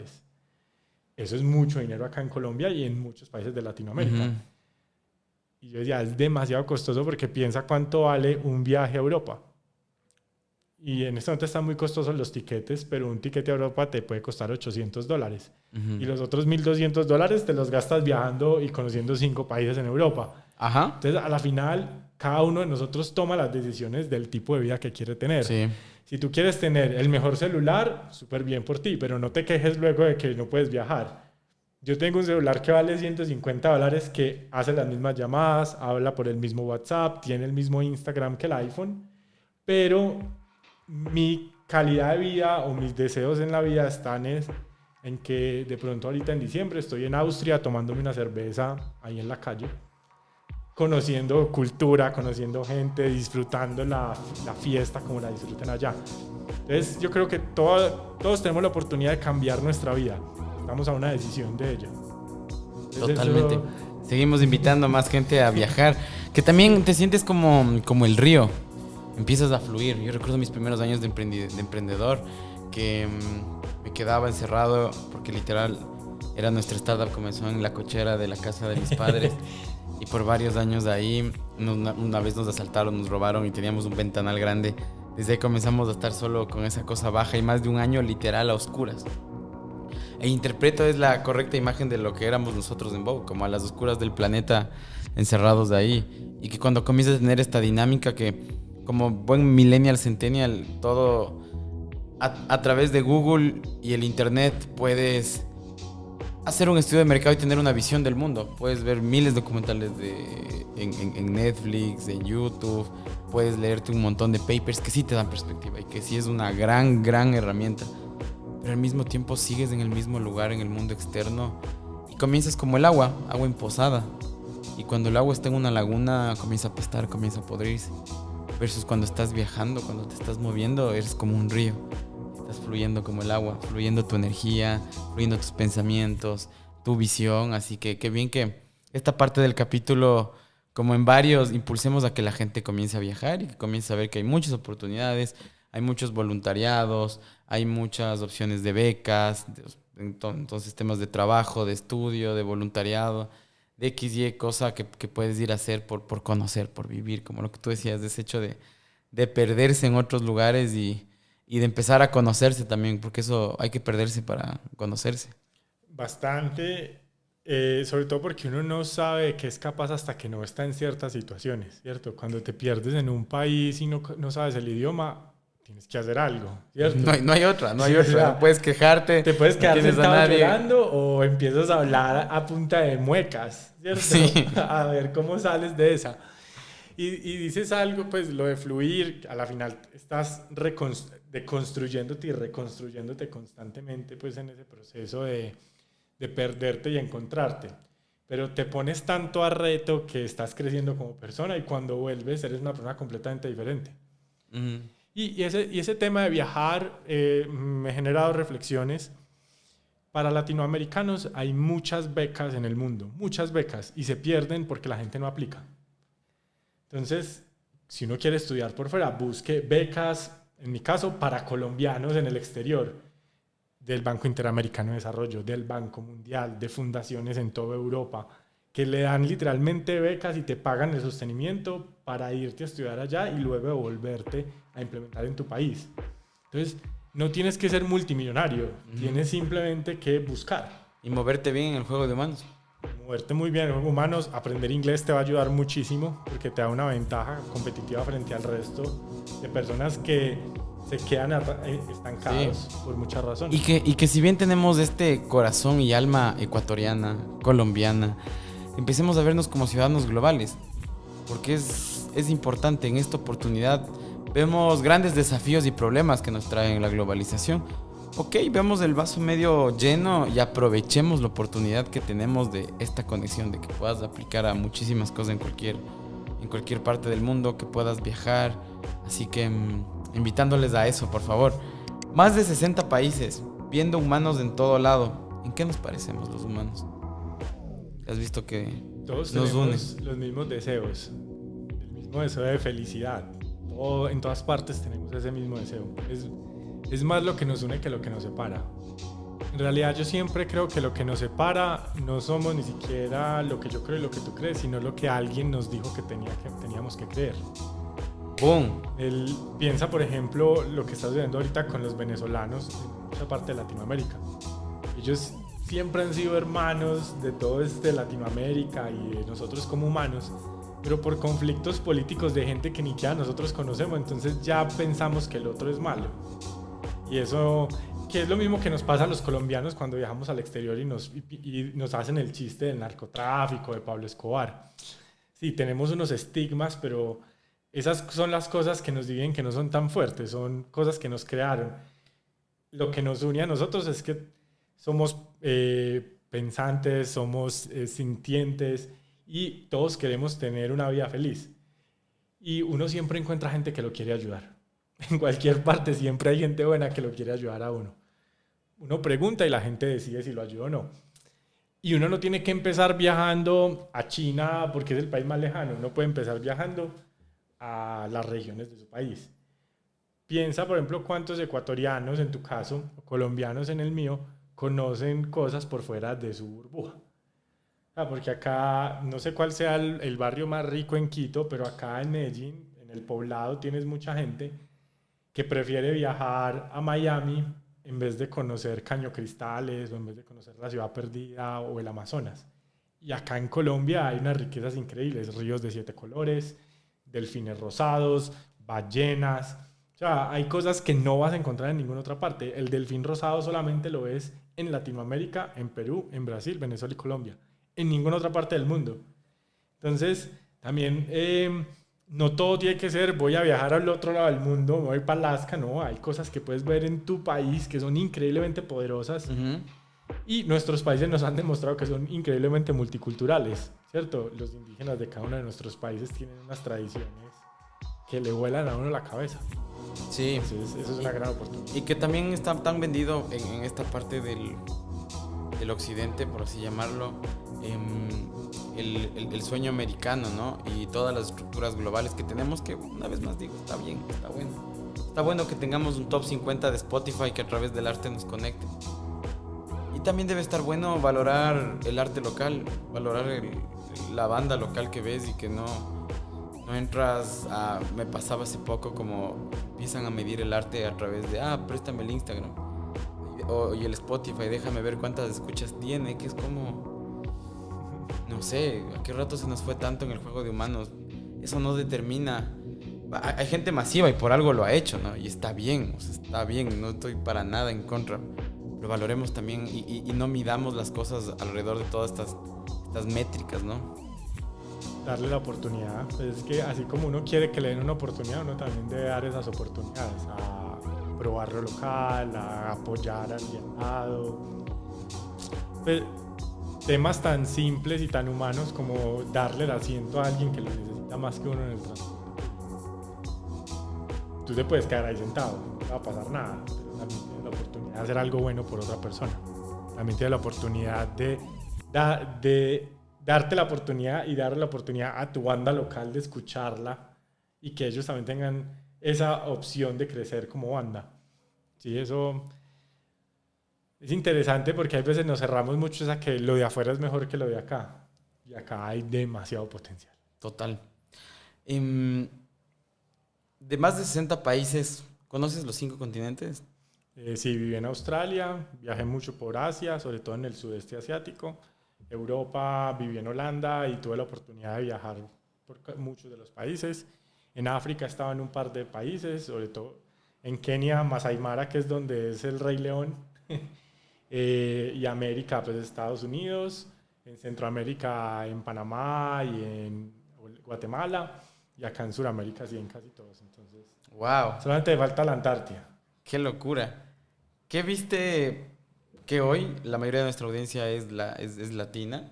eso es mucho dinero acá en Colombia y en muchos países de Latinoamérica. Ujú. Y yo decía, es demasiado costoso porque piensa cuánto vale un viaje a Europa. Y en este momento están muy costosos los tiquetes, pero un tiquete a Europa te puede costar $800. Ujú. Y los otros $1,200 te los gastas viajando y conociendo 5 países en Europa. Ajá. Entonces, a la final, cada uno de nosotros toma las decisiones del tipo de vida que quiere tener. Sí. Si tú quieres tener el mejor celular, súper bien por ti, pero no te quejes luego de que no puedes viajar. Yo tengo un celular que vale $150 que hace las mismas llamadas, habla por el mismo WhatsApp, tiene el mismo Instagram que el iPhone, pero mi calidad de vida o mis deseos en la vida están en que de pronto ahorita en diciembre estoy en Austria tomándome una cerveza ahí en la calle, conociendo cultura, conociendo gente, disfrutando la fiesta como la disfrutan allá. Entonces yo creo que todos tenemos la oportunidad de cambiar nuestra vida. Estamos a una decisión de ella. Entonces, Totalmente. eso- Seguimos invitando a más gente a viajar. Que también te sientes como el río. Empiezas a fluir. Yo recuerdo mis primeros años de emprendedor que me quedaba encerrado porque literal era nuestra startup, comenzó en la cochera de la casa de mis padres. Y por varios años de ahí, una vez nos asaltaron, nos robaron y teníamos un ventanal grande. Desde ahí comenzamos a estar solo con esa cosa baja y más de un año literal a oscuras. E interpreto es la correcta imagen de lo que éramos nosotros en Vogue, como a las oscuras del planeta encerrados de ahí. Y que cuando comienzas a tener esta dinámica que como buen millennial, centennial, todo a través de Google y el internet puedes hacer un estudio de mercado y tener una visión del mundo. Puedes ver miles de documentales en Netflix, en YouTube, puedes leerte un montón de papers que sí te dan perspectiva y que sí es una gran herramienta. Pero al mismo tiempo sigues en el mismo lugar, en el mundo externo, y comienzas como el agua emposada. Y cuando el agua está en una laguna, comienza a apestar, comienza a podrirse. Versus cuando estás viajando, cuando te estás moviendo, eres como un río. Estás fluyendo como el agua, fluyendo tu energía, fluyendo tus pensamientos, tu visión. Así que qué bien que esta parte del capítulo, como en varios, impulsemos a que la gente comience a viajar y que comience a ver que hay muchas oportunidades, hay muchos voluntariados, hay muchas opciones de becas, entonces temas de trabajo, de estudio, de voluntariado, de X, Y, cosa que puedes ir a hacer por conocer, por vivir, como lo que tú decías, de ese hecho de perderse en otros lugares y de empezar a conocerse también, porque eso hay que perderse para conocerse. Bastante, sobre todo porque uno no sabe qué es capaz hasta que no está en ciertas situaciones, ¿cierto? Cuando te pierdes en un país y no sabes el idioma, tienes que hacer algo, ¿cierto? No hay otra, Sí, o sea, no puedes quejarte. Te puedes quedar no tienes a sentado nadie. llorando o empiezas a hablar a punta de muecas, ¿cierto? Sí. A ver cómo sales de esa. Y dices algo, pues lo de fluir, a la final estás deconstruyéndote y reconstruyéndote constantemente, pues en ese proceso de perderte y encontrarte. Pero te pones tanto a reto que estás creciendo como persona y cuando vuelves eres una persona completamente diferente. Ujú. Y ese tema de viajar me ha generado reflexiones. Para latinoamericanos hay muchas becas en el mundo, muchas becas, y se pierden porque la gente no aplica. Entonces, si uno quiere estudiar por fuera, busque becas, en mi caso, para colombianos en el exterior, del Banco Interamericano de Desarrollo, del Banco Mundial, de fundaciones en toda Europa, que le dan literalmente becas y te pagan el sostenimiento para irte a estudiar allá y luego volverte a implementar en tu país. Entonces, no tienes que ser multimillonario, tienes simplemente que buscar. Y moverte bien en el juego de humanos. Moverte muy bien en juegos humanos, aprender inglés te va a ayudar muchísimo porque te da una ventaja competitiva frente al resto de personas que se quedan estancados por muchas razones. Y que si bien tenemos este corazón y alma ecuatoriana, colombiana, empecemos a vernos como ciudadanos globales. Porque es importante en esta oportunidad. Vemos grandes desafíos y problemas que nos trae la globalización. Ok, vemos el vaso medio lleno y aprovechemos la oportunidad que tenemos de esta conexión, de que puedas aplicar a muchísimas cosas en cualquier parte del mundo, que puedas viajar. Así que invitándoles a eso, por favor. Más de 60 países, viendo humanos en todo lado. ¿En qué nos parecemos los humanos? ¿Has visto que Todos nos une? tenemos los mismos deseos, el mismo deseo de felicidad. En todas partes tenemos ese mismo deseo. Es más lo que nos une que lo que nos separa. En realidad yo siempre creo que lo que nos separa no somos ni siquiera lo que yo creo y lo que tú crees, sino lo que alguien nos dijo que teníamos que creer. ¡Boom! Él piensa, por ejemplo, lo que está sucediendo ahorita con los venezolanos en mucha parte de Latinoamérica. Ellos siempre han sido hermanos de todo Latinoamérica y de nosotros como humanos, pero por conflictos políticos de gente que ni siquiera nosotros conocemos, entonces ya pensamos que el otro es malo. Y eso, que es lo mismo que nos pasa a los colombianos cuando viajamos al exterior y nos hacen el chiste del narcotráfico, de Pablo Escobar. Sí, tenemos unos estigmas, pero esas son las cosas que nos dividen, que no son tan fuertes, son cosas que nos crearon. Lo que nos une a nosotros es que somos pensantes, somos sintientes y todos queremos tener una vida feliz. Y uno siempre encuentra gente que lo quiere ayudar. En cualquier parte siempre hay gente buena que lo quiere ayudar a uno. Uno pregunta y la gente decide si lo ayuda o no. Y uno no tiene que empezar viajando a China porque es el país más lejano. Uno puede empezar viajando a las regiones de su país. Piensa, por ejemplo, cuántos ecuatorianos, en tu caso, o colombianos en el mío, conocen cosas por fuera de su burbuja. Porque acá, no sé cuál sea el barrio más rico en Quito, pero acá en Medellín, en el Poblado, tienes mucha gente que prefiere viajar a Miami en vez de conocer Caño Cristales o en vez de conocer la Ciudad Perdida o el Amazonas. Y acá en Colombia hay unas riquezas increíbles, ríos de 7 colores, delfines rosados, ballenas. O sea, hay cosas que no vas a encontrar en ninguna otra parte. El delfín rosado solamente lo ves en Latinoamérica, en Perú, en Brasil, Venezuela y Colombia. En ninguna otra parte del mundo. Entonces, también no todo tiene que ser voy a viajar al otro lado del mundo, me voy para Alaska. No, hay cosas que puedes ver en tu país que son increíblemente poderosas. Y nuestros países nos han demostrado que son increíblemente multiculturales, ¿cierto? Los indígenas de cada uno de nuestros países tienen unas tradiciones que le vuelan a uno la cabeza. Sí. Entonces, eso es una gran oportunidad. Y que también está tan vendido en esta parte del occidente, por así llamarlo, el sueño americano, ¿no? Y todas las estructuras globales que tenemos, que una vez más digo, está bien, está bueno. Está bueno que tengamos un top 50 de Spotify que a través del arte nos conecte. Y también debe estar bueno valorar el arte local, valorar la banda local que ves y que no entras a... Me pasaba hace poco como empiezan a medir el arte a través de, préstame el Instagram y el Spotify, déjame ver cuántas escuchas tiene, que es como... No sé, ¿a qué rato se nos fue tanto en el juego de humanos? Eso no determina... Hay gente masiva y por algo lo ha hecho, ¿no? Y está bien, o sea, está bien, no estoy para nada en contra. Lo valoremos también y no midamos las cosas alrededor de todas estas métricas, ¿no? Darle la oportunidad. Pues es que así como uno quiere que le den una oportunidad, uno también debe dar esas oportunidades a probar lo local, a apoyar al llamado. Pues, temas tan simples y tan humanos como darle el asiento a alguien que lo necesita más que uno en el transporte. Tú te puedes quedar ahí sentado, no va a pasar nada, pero también tienes la oportunidad de hacer algo bueno por otra persona. También tienes la oportunidad de darte la oportunidad y darle la oportunidad a tu banda local de escucharla y que ellos también tengan esa opción de crecer como banda. Sí, eso es interesante porque a veces nos cerramos mucho a que lo de afuera es mejor que lo de acá. Y acá hay demasiado potencial. Total. De más de 60 países, ¿conoces los 5 continentes? Sí, viví en Australia, viajé mucho por Asia, sobre todo en el sudeste asiático. Europa, viví en Holanda y tuve la oportunidad de viajar por muchos de los países. En África estaba en un par de países, sobre todo en Kenia, Masai Mara, que es donde es el Rey León. Y América, pues Estados Unidos. En Centroamérica, en Panamá y en Guatemala. Y acá en Sudamérica, sí, en casi todos. Entonces, ¡wow! Solamente falta la Antártida. ¡Qué locura! ¿Qué viste que hoy la mayoría de nuestra audiencia es latina?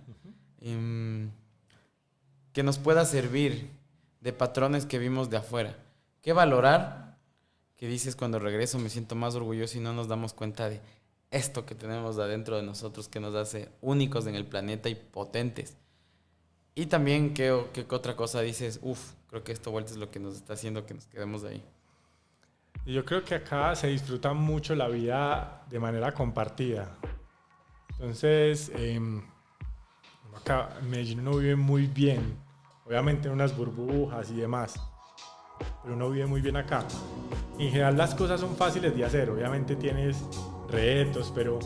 Que nos pueda servir de patrones que vimos de afuera. ¿Qué valorar? Que dices cuando regreso me siento más orgulloso y no nos damos cuenta de esto que tenemos adentro de nosotros que nos hace únicos en el planeta y potentes. Y también, ¿qué otra cosa dices? Creo que esto vuelta es lo que nos está haciendo que nos quedemos ahí. Yo creo que acá se disfruta mucho la vida de manera compartida. Entonces, acá en Medellín uno vive muy bien, obviamente en unas burbujas y demás, pero uno vive muy bien acá. En general las cosas son fáciles de hacer, obviamente tienes retos, pero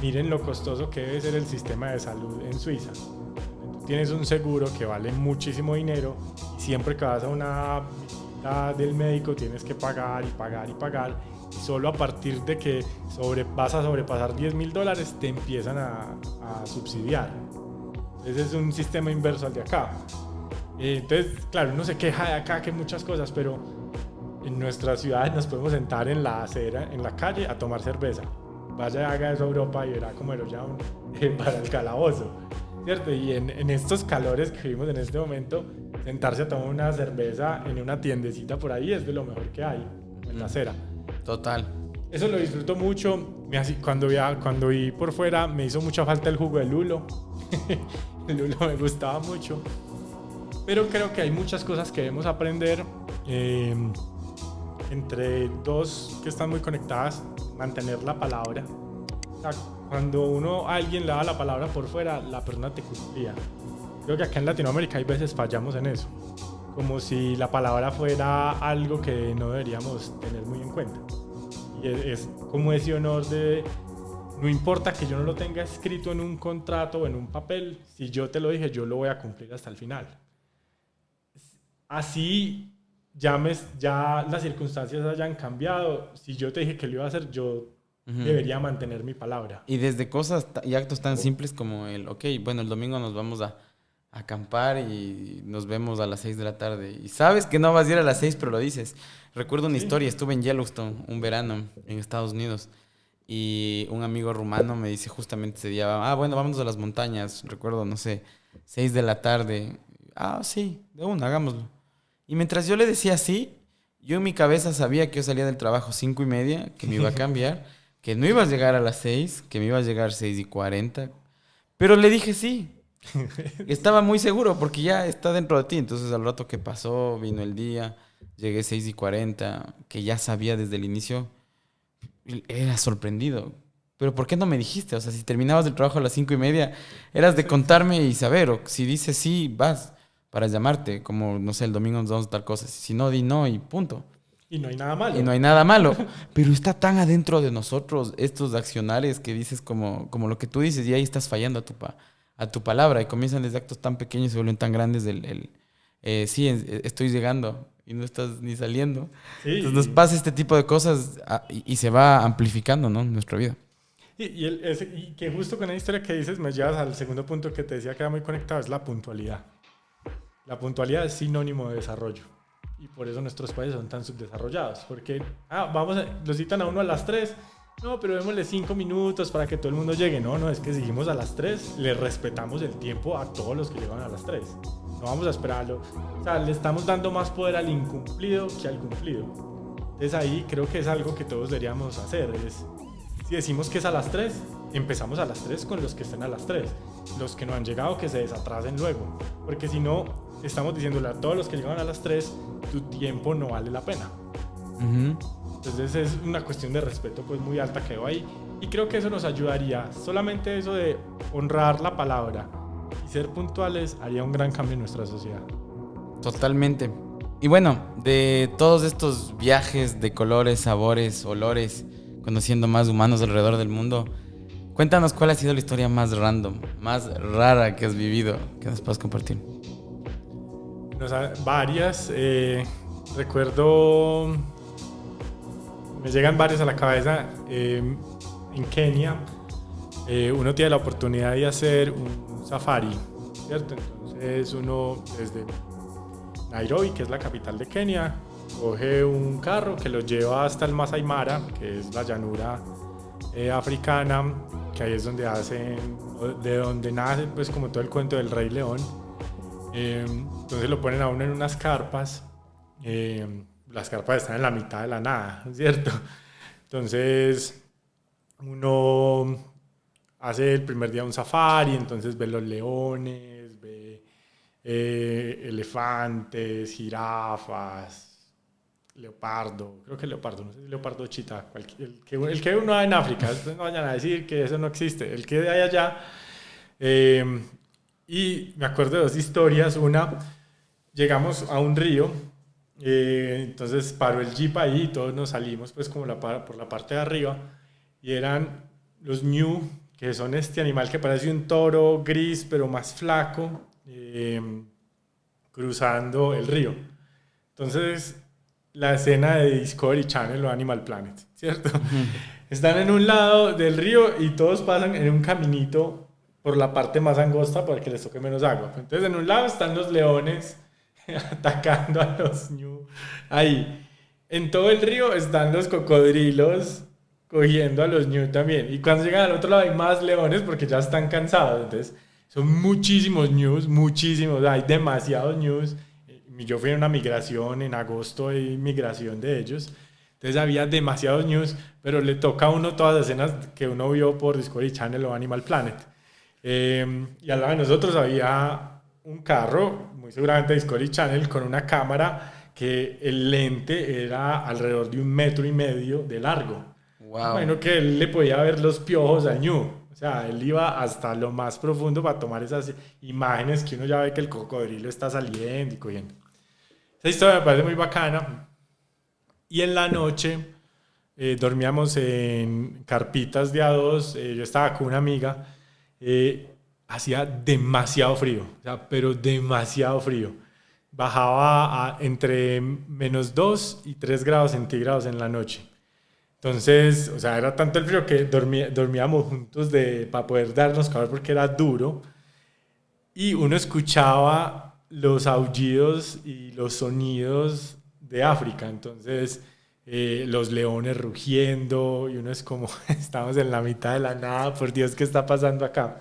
miren lo costoso que debe ser el sistema de salud en Suiza. Tú tienes un seguro que vale muchísimo dinero y siempre que vas a una visita del médico tienes que pagar y pagar y pagar, y solo a partir de que vas a sobrepasar $10.000 te empiezan a subsidiar. Ese es un sistema inverso al de acá. Entonces, claro, uno se queja de acá que muchas cosas, pero en nuestras ciudades nos podemos sentar en la acera, en la calle, a tomar cerveza. Vaya y haga eso a Europa y verá cómo lo llaman para el calabozo, ¿cierto? Y en estos calores que vivimos en este momento, sentarse a tomar una cerveza en una tiendecita por ahí es de lo mejor que hay, en la acera. Total. Eso lo disfruto mucho. Cuando vi por fuera me hizo mucha falta el jugo de lulo. El lulo me gustaba mucho. Pero creo que hay muchas cosas que debemos aprender. Entre dos que están muy conectadas, mantener la palabra. O sea, cuando alguien le da la palabra por fuera, la persona te cumplía. Creo que acá en Latinoamérica hay veces fallamos en eso. Como si la palabra fuera algo que no deberíamos tener muy en cuenta. Y es como ese honor de, no importa que yo no lo tenga escrito en un contrato o en un papel, si yo te lo dije, yo lo voy a cumplir hasta el final. Así ya las circunstancias hayan cambiado, si yo te dije que lo iba a hacer, yo debería mantener mi palabra. Y desde cosas y actos tan simples como el domingo nos vamos a acampar y nos vemos a las 6 de la tarde. Y sabes que no vas a ir a las 6, pero lo dices. Recuerdo una historia, estuve en Yellowstone un verano en Estados Unidos y un amigo rumano me dice justamente ese día, vámonos a las montañas, recuerdo, 6 de la tarde. Sí, de una, hagámoslo. Y mientras yo le decía sí, yo en mi cabeza sabía que yo salía del trabajo 5:30, que me iba a cambiar, que no iba a llegar a las 6, que me iba a llegar 6:40, pero le dije sí. Estaba muy seguro porque ya está dentro de ti. Entonces al rato que pasó, vino el día, llegué 6:40, que ya sabía desde el inicio, era sorprendido. Pero ¿por qué no me dijiste? O sea, si terminabas el trabajo a las 5:30, eras de contarme y saber. O si dices sí, vas para llamarte, como, el domingo nos vamos a tal cosa. Si no, di no y punto. Y no hay nada malo. Y no hay nada malo. Pero está tan adentro de nosotros estos accionarios que dices como lo que tú dices y ahí estás fallando a tu palabra y comienzan desde actos tan pequeños y se vuelven tan grandes estoy llegando y no estás ni saliendo. Sí. Entonces nos pasa este tipo de cosas y se va amplificando, ¿no? En nuestra vida. Y que justo con la historia que dices me llevas al segundo punto que te decía que era muy conectado, es la puntualidad. La puntualidad es sinónimo de desarrollo y por eso nuestros países son tan subdesarrollados, porque lo citan a uno a las 3. No, pero démosle 5 minutos para que todo el mundo llegue. No, es que si dijimos a las 3, le respetamos el tiempo a todos los que llegan a las 3. No vamos a esperarlo. O sea, le estamos dando más poder al incumplido que al cumplido. Entonces ahí creo que es algo que todos deberíamos hacer. Si decimos que es a las 3, empezamos a las 3 con los que estén a las 3. Los que no han llegado, que se desatrasen luego. Porque si no, estamos diciéndole a todos los que llegan a las 3, tu tiempo no vale la pena. Entonces es una cuestión de respeto pues muy alta que veo ahí y creo que eso nos ayudaría. Solamente eso de honrar la palabra y ser puntuales haría un gran cambio en nuestra sociedad. Totalmente. Y bueno, de todos estos viajes de colores, sabores, olores, conociendo más humanos alrededor del mundo, cuéntanos cuál ha sido la historia más random, más rara que has vivido, que nos puedas compartir. Varias. Recuerdo... Me llegan varios a la cabeza. En Kenia, uno tiene la oportunidad de hacer un safari, ¿cierto? Entonces uno desde Nairobi, que es la capital de Kenia, coge un carro que lo lleva hasta el Masai Mara, que es la llanura africana, que ahí es de donde nace pues como todo el cuento del Rey León. Entonces lo ponen a uno en unas carpas. Las carpas están en la mitad de la nada, ¿cierto? Entonces uno hace el primer día un safari, entonces ve los leones, ve elefantes, jirafas, leopardo, creo que leopardo, no sé si leopardo o chita, el que uno hay en África, no vayan a decir que eso no existe, el que hay allá. Y me acuerdo de dos historias. Una, llegamos a un río, entonces paró el jeep ahí y todos nos salimos pues como por la parte de arriba, y eran los ñu, que son este animal que parece un toro gris pero más flaco, cruzando el río. Entonces la escena de Discovery Channel o Animal Planet, ¿cierto? Están en un lado del río y todos pasan en un caminito por la parte más angosta para que les toque menos agua. Entonces en un lado están los leones atacando a los ñu ahí. En todo el río están los cocodrilos cogiendo a los ñu también. Y cuando llegan al otro lado hay más leones porque ya están cansados. Entonces son muchísimos ñus, muchísimos. Hay demasiados ñus. Yo fui en una migración en agosto, hay migración de ellos. Entonces había demasiados ñus, pero le toca a uno todas las escenas que uno vio por Discovery Channel o Animal Planet. Y al lado de nosotros había un carro, muy seguramente Discovery Channel, con una cámara que el lente era alrededor de 1,5 metros de largo. Wow. Bueno, que él le podía ver los piojos al ñu. O sea, él iba hasta lo más profundo para tomar esas imágenes que uno ya ve que el cocodrilo está saliendo y cogiendo. Esa historia me parece muy bacana. Y en la noche dormíamos en carpitas de A2. Yo estaba con una amiga. Hacía demasiado frío, o sea, pero demasiado frío. Bajaba a entre -2 y 3 grados centígrados en la noche. Entonces, o sea, era tanto el frío que dormíamos juntos para poder darnos calor porque era duro. Y uno escuchaba los aullidos y los sonidos de África. Entonces, los leones rugiendo y uno es como, estamos en la mitad de la nada, por Dios, ¿qué está pasando acá?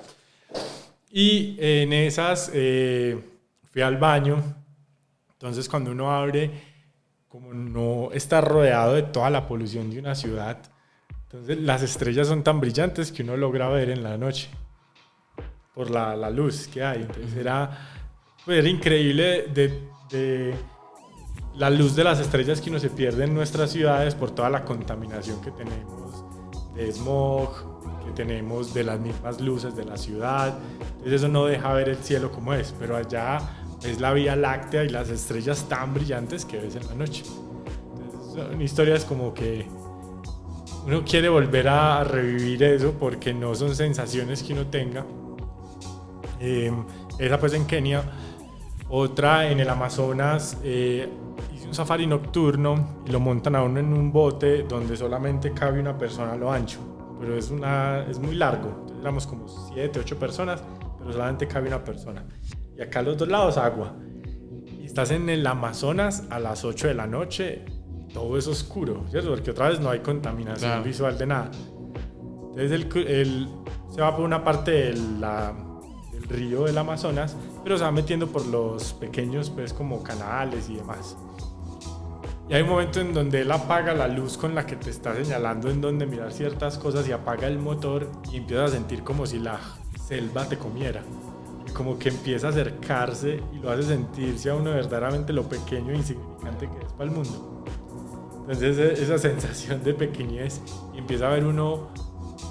Y en esas fui al baño. Entonces, cuando uno abre, como no está rodeado de toda la polución de una ciudad, entonces las estrellas son tan brillantes que uno logra ver en la noche por la luz que hay. Entonces era increíble de la luz de las estrellas que uno se pierde en nuestras ciudades por toda la contaminación que tenemos de smog, que tenemos de las mismas luces de la ciudad. Entonces eso no deja ver el cielo como es, pero allá es la Vía Láctea y las estrellas tan brillantes que ves en la noche. Entonces son historias como que uno quiere volver a revivir eso porque no son sensaciones que uno tenga. Esa pues en Kenia. Otra en el Amazonas, hice un safari nocturno y lo montan a uno en un bote donde solamente cabe una persona a lo ancho, pero es muy largo. Entonces éramos como 7, 8 personas, pero solamente cabe una persona. Y acá a los dos lados agua. Y estás en el Amazonas a las 8 de la noche, todo es oscuro, ¿cierto? Porque otra vez no hay contaminación visual de nada. Entonces él se va por una parte del río del Amazonas, pero se va metiendo por los pequeños, pues, como canales y demás. Y hay un momento en donde él apaga la luz con la que te está señalando en donde mirar ciertas cosas y apaga el motor y empiezas a sentir como si la selva te comiera. Y como que empieza a acercarse y lo hace sentirse a uno verdaderamente lo pequeño e insignificante que es para el mundo. Entonces esa sensación de pequeñez, y empieza a ver uno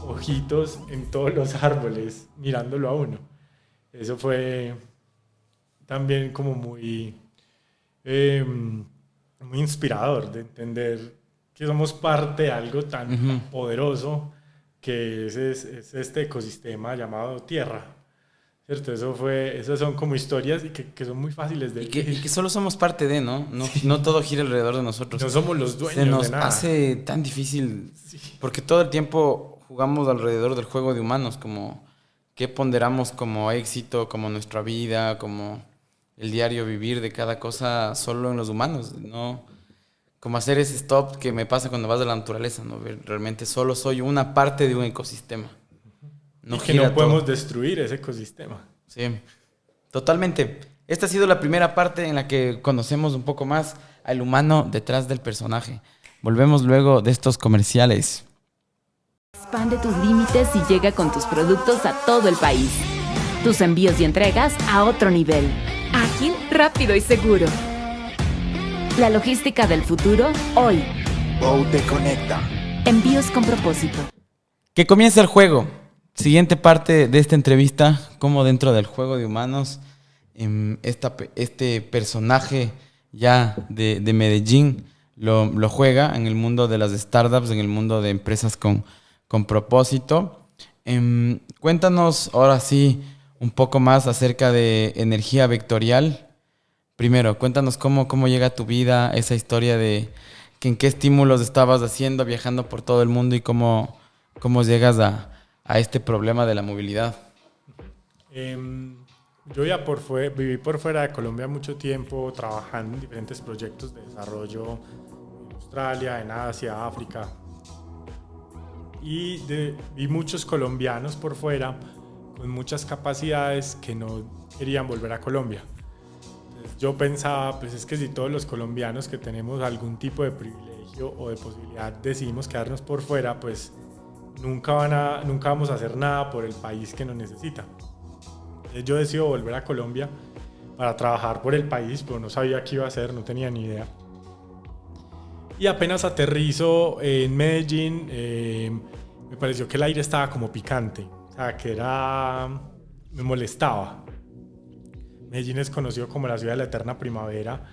ojitos en todos los árboles mirándolo a uno. Eso fue también como muy inspirador de entender que somos parte de algo tan poderoso que es este ecosistema llamado Tierra, ¿cierto? Esas son como historias y que son muy fáciles de... Y que solo somos parte de, ¿no? No todo gira alrededor de nosotros. No somos los dueños de nada. Se nos hace tan difícil, porque todo el tiempo jugamos alrededor del juego de humanos, como qué ponderamos como éxito, como nuestra vida, como el diario vivir de cada cosa solo en los humanos, ¿no? Como hacer ese stop que me pasa cuando vas a la naturaleza, ¿no? Realmente solo soy una parte de un ecosistema. No, y que no podemos destruir ese ecosistema. Sí, totalmente. Esta ha sido la primera parte en la que conocemos un poco más al humano detrás del personaje. Volvemos luego de estos comerciales. Expande tus límites y llega con tus productos a todo el país. Tus envíos y entregas a otro nivel. Ágil, rápido y seguro. La logística del futuro, hoy. Bow te conecta. Envíos con propósito. Que comience el juego. Siguiente parte de esta entrevista, como dentro del juego de humanos, este personaje ya de Medellín lo juega en el mundo de las startups, en el mundo de empresas con propósito. Cuéntanos ahora sí un poco más acerca de energía vectorial. Primero, cuéntanos cómo llega a tu vida esa historia de que en qué estímulos estabas haciendo, viajando por todo el mundo y cómo llegas a este problema de la movilidad. Yo viví por fuera de Colombia mucho tiempo trabajando en diferentes proyectos de desarrollo en Australia, en Asia, África. Y vi muchos colombianos por fuera con muchas capacidades que no querían volver a Colombia. Entonces yo pensaba, pues es que si todos los colombianos que tenemos algún tipo de privilegio o de posibilidad decidimos quedarnos por fuera, pues nunca vamos a hacer nada por el país que nos necesita. Entonces yo decido volver a Colombia para trabajar por el país, pero no sabía qué iba a hacer, no tenía ni idea. Y apenas aterrizo en Medellín, me pareció que el aire estaba como picante, o sea, me molestaba. Medellín es conocido como la ciudad de la eterna primavera,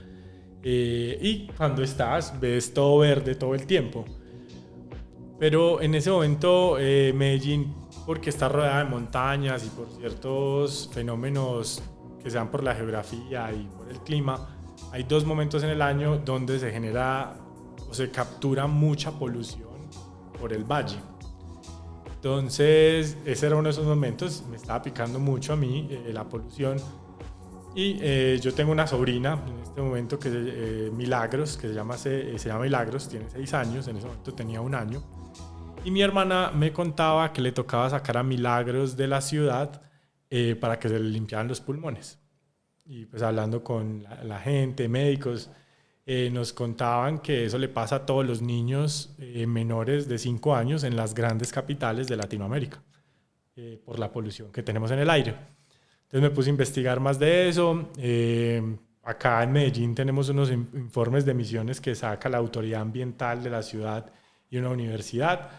y cuando estás ves todo verde todo el tiempo. Pero en ese momento Medellín, porque está rodeada de montañas y por ciertos fenómenos que se dan por la geografía y por el clima, hay 2 momentos en el año donde se genera o se captura mucha polución por el valle. Entonces ese era uno de esos momentos, me estaba picando mucho a mí la polución. Y yo tengo una sobrina en este momento que Milagros, que se llama Milagros, tiene 6 años, en ese momento tenía 1 año. Y mi hermana me contaba que le tocaba sacar a Milagros de la ciudad para que se le limpiaran los pulmones. Y pues hablando con la gente, médicos, nos contaban que eso le pasa a todos los niños menores de 5 años en las grandes capitales de Latinoamérica, por la polución que tenemos en el aire. Entonces me puse a investigar más de eso. Acá en Medellín tenemos unos informes de emisiones que saca la autoridad ambiental de la ciudad y una universidad.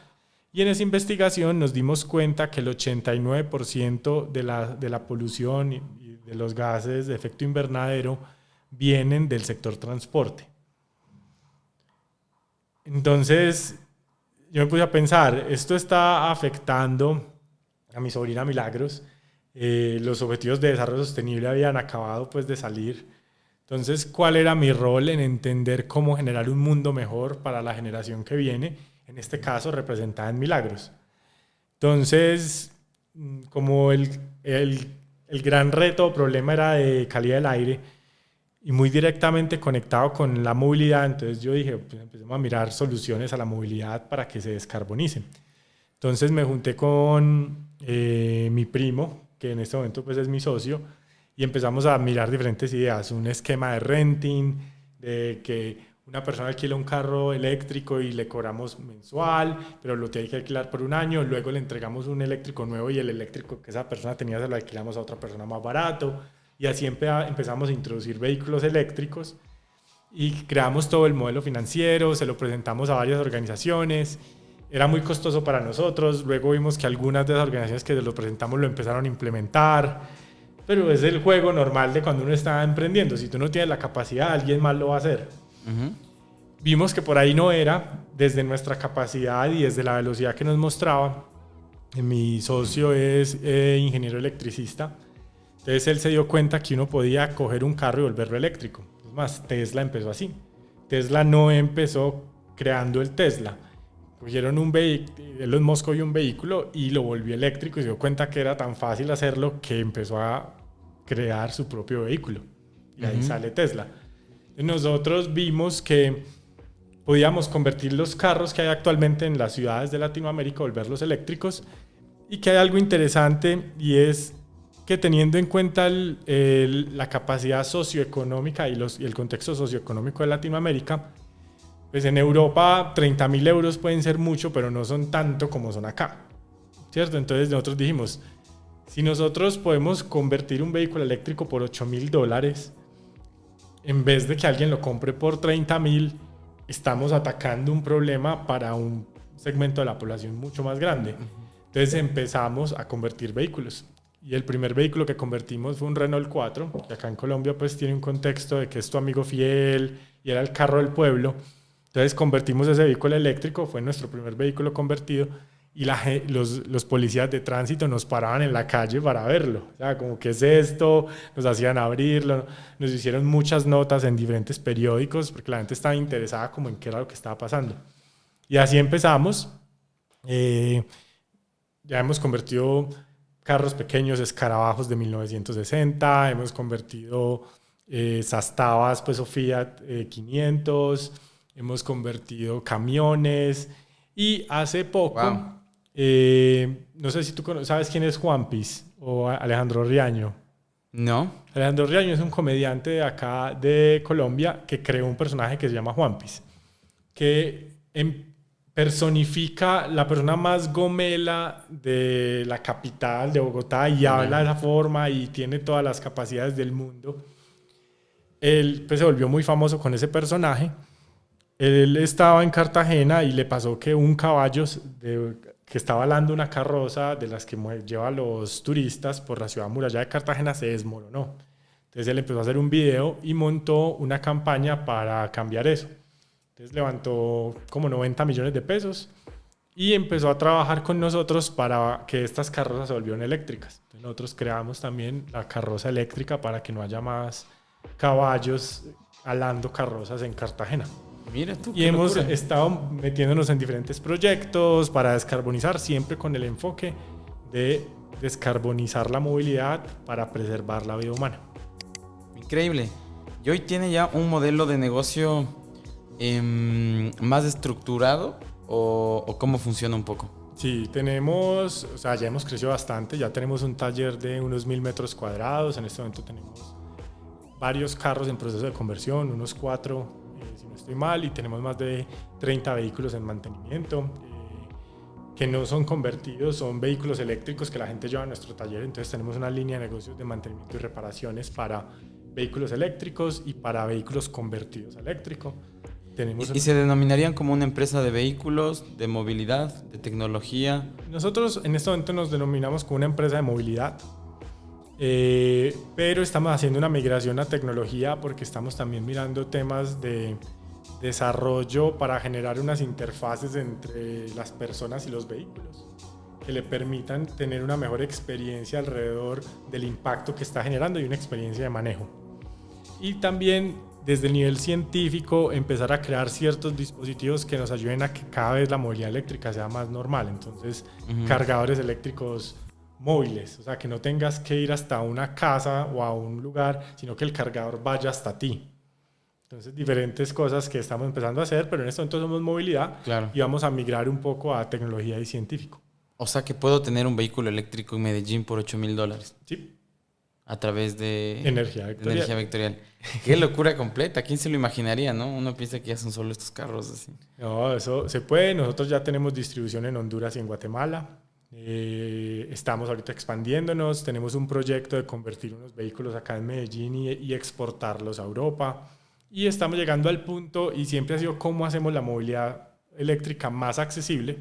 Y en esa investigación nos dimos cuenta que el 89% de la polución y de los gases de efecto invernadero vienen del sector transporte. Entonces yo me puse a pensar, esto está afectando a mi sobrina Milagros. Los objetivos de desarrollo sostenible habían acabado pues de salir. Entonces, ¿cuál era mi rol en entender cómo generar un mundo mejor para la generación que viene? En este caso, representada en Milagros. Entonces, como el gran reto o problema era de calidad del aire y muy directamente conectado con la movilidad, entonces yo dije, pues empecemos a mirar soluciones a la movilidad para que se descarbonice. Entonces me junté con mi primo, que en este momento pues es mi socio, y empezamos a mirar diferentes ideas, un esquema de renting, de que una persona alquila un carro eléctrico y le cobramos mensual, pero lo tiene que alquilar por 1 año, luego le entregamos un eléctrico nuevo y el eléctrico que esa persona tenía se lo alquilamos a otra persona más barato, y así empezamos a introducir vehículos eléctricos y creamos todo el modelo financiero, se lo presentamos a varias organizaciones. Era muy costoso para nosotros, luego vimos que algunas de las organizaciones que lo presentamos lo empezaron a implementar, pero es el juego normal de cuando uno está emprendiendo. Si tú no tienes la capacidad, alguien más lo va a hacer. Uh-huh. Vimos que por ahí no era, desde nuestra capacidad y desde la velocidad que nos mostraba. Mi socio es ingeniero electricista, entonces él se dio cuenta que uno podía coger un carro y volverlo eléctrico. Es más, Tesla empezó así. Tesla no empezó creando el Tesla. Cogieron un vehículo, Elon Musk cogió un vehículo y lo volvió eléctrico y se dio cuenta que era tan fácil hacerlo que empezó a crear su propio vehículo. Y ahí sale Tesla. Nosotros vimos que podíamos convertir los carros que hay actualmente en las ciudades de Latinoamérica, volverlos eléctricos, y que hay algo interesante y es que teniendo en cuenta la capacidad socioeconómica y el contexto socioeconómico de Latinoamérica, pues en Europa 30.000 euros pueden ser mucho, pero no son tanto como son acá, ¿cierto? Entonces nosotros dijimos, si nosotros podemos convertir un vehículo eléctrico por $8.000 en vez de que alguien lo compre por 30.000, estamos atacando un problema para un segmento de la población mucho más grande. Entonces empezamos a convertir vehículos. Y el primer vehículo que convertimos fue un Renault 4, que acá en Colombia pues tiene un contexto de que es tu amigo fiel y era el carro del pueblo. Entonces convertimos ese vehículo eléctrico, fue nuestro primer vehículo convertido, y los policías de tránsito nos paraban en la calle para verlo. O sea, como, ¿qué es esto? Nos hacían abrirlo, nos hicieron muchas notas en diferentes periódicos porque la gente estaba interesada como en qué era lo que estaba pasando. Y así empezamos. Ya hemos convertido carros pequeños, escarabajos de 1960, hemos convertido Zastavas, pues, o Fiat 500, hemos convertido camiones, y hace poco, no sé si tú sabes quién es Juanpis o Alejandro Riaño. No. Alejandro Riaño es un comediante de acá de Colombia que creó un personaje que se llama Juanpis, que personifica la persona más gomela de la capital de Bogotá y habla de esa forma y tiene todas las capacidades del mundo. Él pues se volvió muy famoso con ese personaje. Él estaba en Cartagena y le pasó que un caballo que estaba alando una carroza de las que lleva a los turistas por la ciudad amurallada de Cartagena se desmoronó. Entonces él empezó a hacer un video y montó una campaña para cambiar eso. Entonces levantó como 90 millones de pesos y empezó a trabajar con nosotros para que estas carrozas se volvieran eléctricas. Entonces nosotros creamos también la carroza eléctrica para que no haya más caballos alando carrozas en Cartagena. Mira tú. Y hemos estado metiéndonos en diferentes proyectos para descarbonizar, siempre con el enfoque de descarbonizar la movilidad para preservar la vida humana. Increíble. Y hoy tiene ya un modelo de negocio más estructurado, o cómo funciona un poco. Sí, tenemos, o sea, ya hemos crecido bastante, ya tenemos un taller de unos 1.000 metros cuadrados, en este momento tenemos varios carros en proceso de conversión, unos 4, si no estoy mal, y tenemos más de 30 vehículos en mantenimiento, que no son convertidos, son vehículos eléctricos que la gente lleva a nuestro taller. Entonces tenemos una línea de negocios de mantenimiento y reparaciones para vehículos eléctricos y para vehículos convertidos a eléctrico. ¿Y se denominarían como una empresa de vehículos, de movilidad, de tecnología? Nosotros en este momento nos denominamos como una empresa de movilidad, pero estamos haciendo una migración a tecnología porque estamos también mirando temas de desarrollo para generar unas interfaces entre las personas y los vehículos que le permitan tener una mejor experiencia alrededor del impacto que está generando y una experiencia de manejo. Y también desde el nivel científico empezar a crear ciertos dispositivos que nos ayuden a que cada vez la movilidad eléctrica sea más normal. Entonces, cargadores eléctricos móviles, o sea, que no tengas que ir hasta una casa o a un lugar, sino que el cargador vaya hasta ti. Entonces, diferentes cosas que estamos empezando a hacer, pero en este momento somos movilidad, claro, y vamos a migrar un poco a tecnología y científico. O sea, que puedo tener un vehículo eléctrico en Medellín por $8,000. Sí. A través de energía vectorial. Qué locura completa. ¿Quién se lo imaginaría, no? Uno piensa que ya son solo estos carros así. No, eso se puede. Nosotros ya tenemos distribución en Honduras y en Guatemala. Estamos ahorita expandiéndonos. Tenemos un proyecto de convertir unos vehículos acá en Medellín y exportarlos a Europa. Y estamos llegando al punto, y siempre ha sido cómo hacemos la movilidad eléctrica más accesible,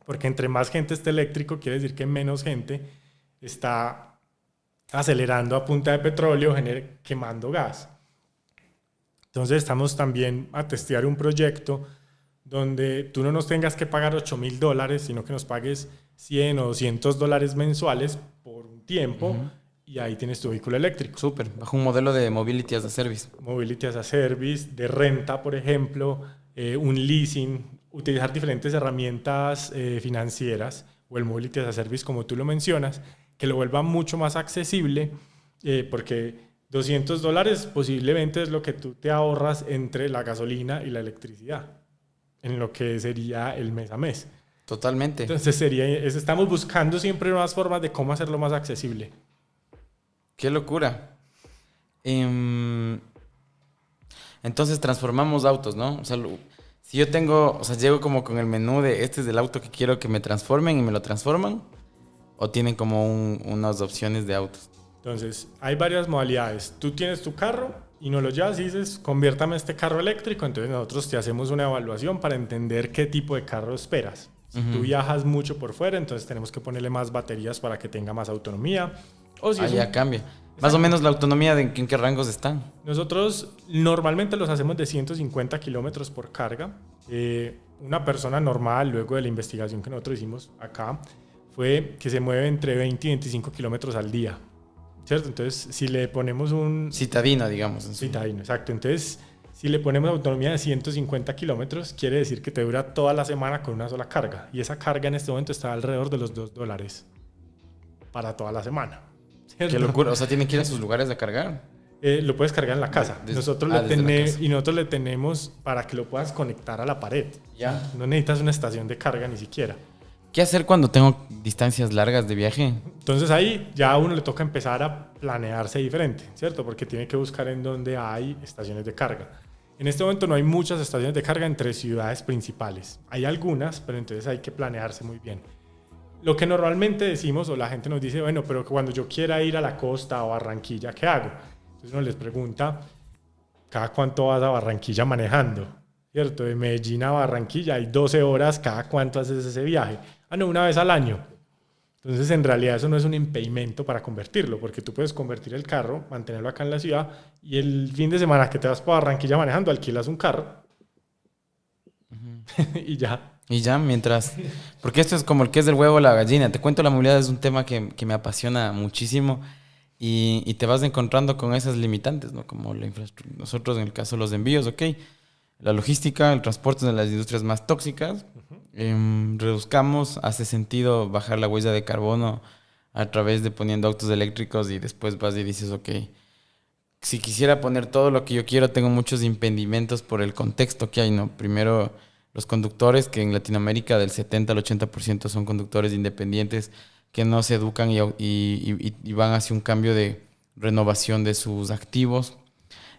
porque entre más gente esté eléctrico, quiere decir que menos gente está acelerando a punta de petróleo, quemando gas. Entonces estamos también a testear un proyecto donde tú no nos tengas que pagar $8,000, sino que nos pagues $100 o $200 mensuales por un tiempo, y ahí tienes tu vehículo eléctrico. Súper, bajo un modelo de Mobility as a Service. Mobility as a Service, de renta, por ejemplo, un leasing, utilizar diferentes herramientas financieras, o el Mobility as a Service, como tú lo mencionas, que lo vuelva mucho más accesible, porque $200 posiblemente es lo que tú te ahorras entre la gasolina y la electricidad, en lo que sería el mes a mes. Totalmente. Entonces estamos buscando siempre nuevas formas de cómo hacerlo más accesible. ¡Qué locura! Entonces transformamos autos, ¿no? O sea, si yo llego como con el menú de este es el auto que quiero que me transformen, y me lo transforman, ¿o tienen como unas opciones de autos? Entonces, hay varias modalidades. Tú tienes tu carro y nos lo llevas y dices, conviértame este carro eléctrico, entonces nosotros te hacemos una evaluación para entender qué tipo de carro esperas. Si tú viajas mucho por fuera, entonces tenemos que ponerle más baterías para que tenga más autonomía. O si ya cambia. Más o menos la autonomía, ¿en qué rangos están? Nosotros normalmente los hacemos de 150 kilómetros por carga. Una persona normal, luego de la investigación que nosotros hicimos acá, fue que se mueve entre 20 y 25 kilómetros al día, ¿cierto? Entonces, si le ponemos un... Citadino, digamos. Citadino, exacto. Entonces, si le ponemos autonomía de 150 kilómetros, quiere decir que te dura toda la semana con una sola carga. Y esa carga en este momento está alrededor de los $2 para toda la semana, ¿cierto? Qué locura. O sea, tienen que ir a sus lugares a cargar. Lo puedes cargar en la casa. Nosotros desde la casa. Y nosotros le tenemos para que lo puedas conectar a la pared. Ya. No necesitas una estación de carga ni siquiera. ¿Qué hacer cuando tengo distancias largas de viaje? Entonces ahí ya a uno le toca empezar a planearse diferente, ¿cierto? Porque tiene que buscar en dónde hay estaciones de carga. En este momento no hay muchas estaciones de carga entre ciudades principales. Hay algunas, pero entonces hay que planearse muy bien. Lo que normalmente decimos, o la gente nos dice, bueno, pero cuando yo quiera ir a la costa o a Barranquilla, ¿qué hago? Entonces uno les pregunta, ¿cada cuánto vas a Barranquilla manejando? ¿Cierto? De Medellín a Barranquilla hay 12 horas, ¿cada cuánto haces ese viaje? No, una vez al año. Entonces, en realidad eso no es un impedimento para convertirlo, porque tú puedes convertir el carro, mantenerlo acá en la ciudad, y el fin de semana que te vas para Barranquilla manejando, alquilas un carro. Y ya. Y ya, mientras... Porque esto es como el que es del huevo o la gallina. Te cuento, la movilidad es un tema que me apasiona muchísimo y te vas encontrando con esas limitantes, ¿no? Como la infraestructura. Nosotros, en el caso de los envíos, ok, la logística, el transporte de las industrias más tóxicas. Reduzcamos, hace sentido bajar la huella de carbono a través de poniendo autos eléctricos y después vas y dices, ok, si quisiera poner todo lo que yo quiero, tengo muchos impedimentos por el contexto que hay, ¿no? Primero, los conductores, que en Latinoamérica del 70 al 80% son conductores independientes que no se educan y van hacia un cambio de renovación de sus activos.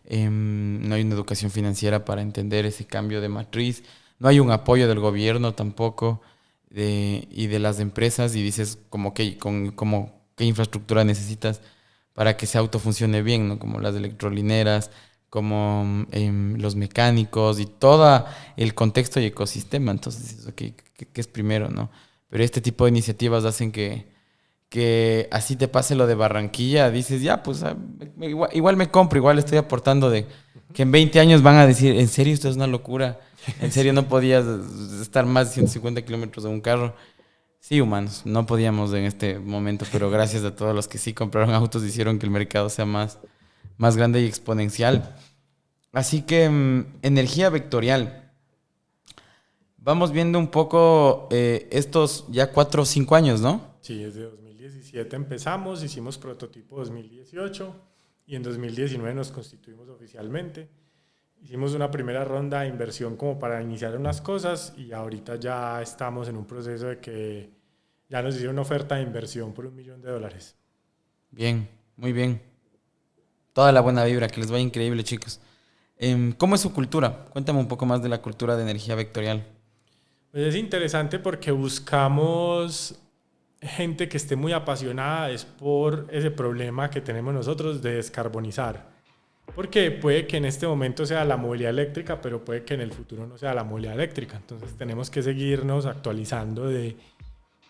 No hay una educación financiera para entender ese cambio de matriz. No hay un apoyo del gobierno tampoco y de las empresas, y dices como qué infraestructura necesitas para que ese auto funcione bien, ¿no? Como las electrolineras, como los mecánicos y todo el contexto y ecosistema. Entonces dices, okay, ¿qué es primero, no? Pero este tipo de iniciativas hacen que así te pase lo de Barranquilla, dices, ya, pues igual me compro, igual estoy aportando de que en 20 años van a decir, ¿en serio esto es una locura? ¿En serio no podías estar más de 150 kilómetros de un carro? Sí, humanos, no podíamos en este momento, pero gracias a todos los que sí compraron autos, hicieron que el mercado sea más grande y exponencial. Así que, energía vectorial. Vamos viendo un poco estos ya 4 o 5 años, ¿no? Sí, desde 2017 empezamos, hicimos prototipo 2018 y en 2019 nos constituimos oficialmente. Hicimos una primera ronda de inversión como para iniciar unas cosas y ahorita ya estamos en un proceso de que ya nos hicieron una oferta de inversión por $1 millón. Bien, muy bien. Toda la buena vibra, que les vaya increíble, chicos. ¿Cómo es su cultura? Cuéntame un poco más de la cultura de energía vectorial. Pues es interesante porque buscamos gente que esté muy apasionada por ese problema que tenemos nosotros de descarbonizar. Porque puede que en este momento sea la movilidad eléctrica, pero puede que en el futuro no sea la movilidad eléctrica. Entonces tenemos que seguirnos actualizando de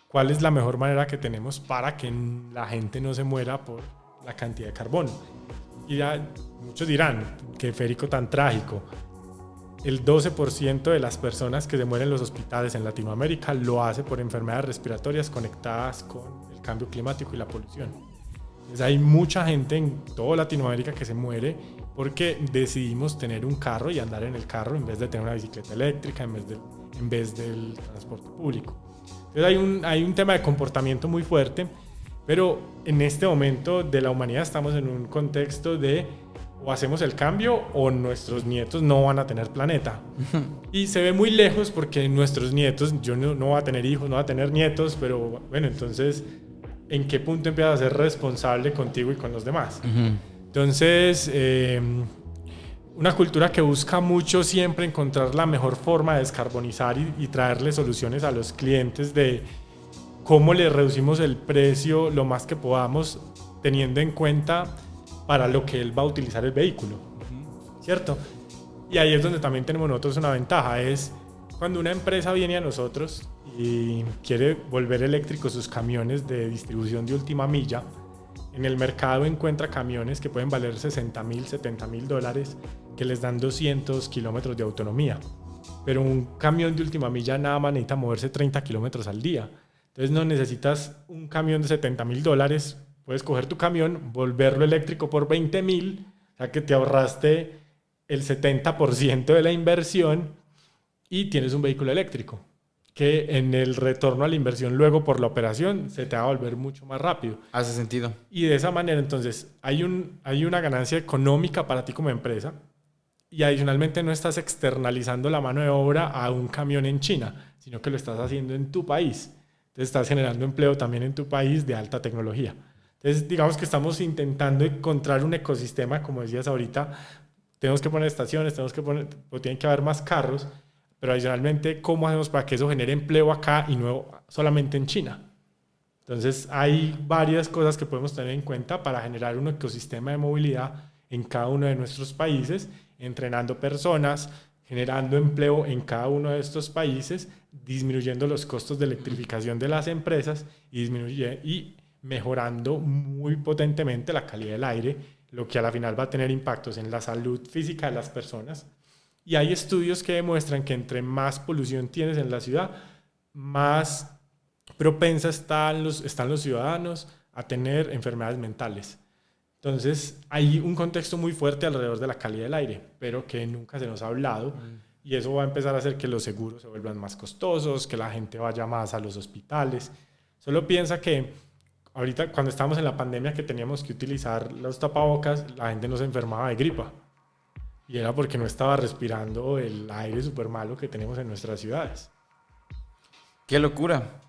cuál es la mejor manera que tenemos para que la gente no se muera por la cantidad de carbono. Y ya muchos dirán, qué férico tan trágico. El 12% de las personas que se mueren en los hospitales en Latinoamérica lo hace por enfermedades respiratorias conectadas con el cambio climático y la polución. Entonces hay mucha gente en toda Latinoamérica que se muere porque decidimos tener un carro y andar en el carro en vez de tener una bicicleta eléctrica, en vez del transporte público. Entonces hay un tema de comportamiento muy fuerte, pero en este momento de la humanidad estamos en un contexto de o hacemos el cambio o nuestros nietos no van a tener planeta. Y se ve muy lejos porque nuestros nietos, yo no voy a tener hijos, no voy a tener nietos, pero bueno, entonces, ¿en qué punto empiezas a ser responsable contigo y con los demás? Entonces, una cultura que busca mucho siempre encontrar la mejor forma de descarbonizar y traerle soluciones a los clientes de cómo le reducimos el precio lo más que podamos, teniendo en cuenta para lo que él va a utilizar el vehículo. ¿cierto? Y ahí es donde también tenemos nosotros una ventaja, es cuando una empresa viene a nosotros y quiere volver eléctricos sus camiones de distribución de última milla, en el mercado encuentra camiones que pueden valer $60,000, $70,000, que les dan 200 kilómetros de autonomía. Pero un camión de última milla nada más necesita moverse 30 kilómetros al día. Entonces no necesitas un camión de $70,000, puedes coger tu camión, volverlo eléctrico por 20,000, o sea que te ahorraste el 70% de la inversión y tienes un vehículo eléctrico, que en el retorno a la inversión luego por la operación se te va a volver mucho más rápido. Hace sentido. Y de esa manera entonces hay una ganancia económica para ti como empresa y adicionalmente no estás externalizando la mano de obra a un camión en China, sino que lo estás haciendo en tu país. Entonces estás generando empleo también en tu país de alta tecnología. Entonces digamos que estamos intentando encontrar un ecosistema, como decías ahorita, tenemos que poner estaciones, tienen que haber más carros, pero adicionalmente, ¿cómo hacemos para que eso genere empleo acá y no solamente en China? Entonces hay varias cosas que podemos tener en cuenta para generar un ecosistema de movilidad en cada uno de nuestros países, entrenando personas, generando empleo en cada uno de estos países, disminuyendo los costos de electrificación de las empresas y mejorando muy potentemente la calidad del aire, lo que a la final va a tener impactos en la salud física de las personas. Y hay estudios que demuestran que entre más polución tienes en la ciudad, más propensa están los ciudadanos a tener enfermedades mentales. Entonces hay un contexto muy fuerte alrededor de la calidad del aire, pero que nunca se nos ha hablado, y eso va a empezar a hacer que los seguros se vuelvan más costosos, que la gente vaya más a los hospitales. Solo piensa que ahorita cuando estábamos en la pandemia que teníamos que utilizar los tapabocas, la gente no se enfermaba de gripa, y era porque no estaba respirando el aire súper malo que tenemos en nuestras ciudades. ¡Qué locura!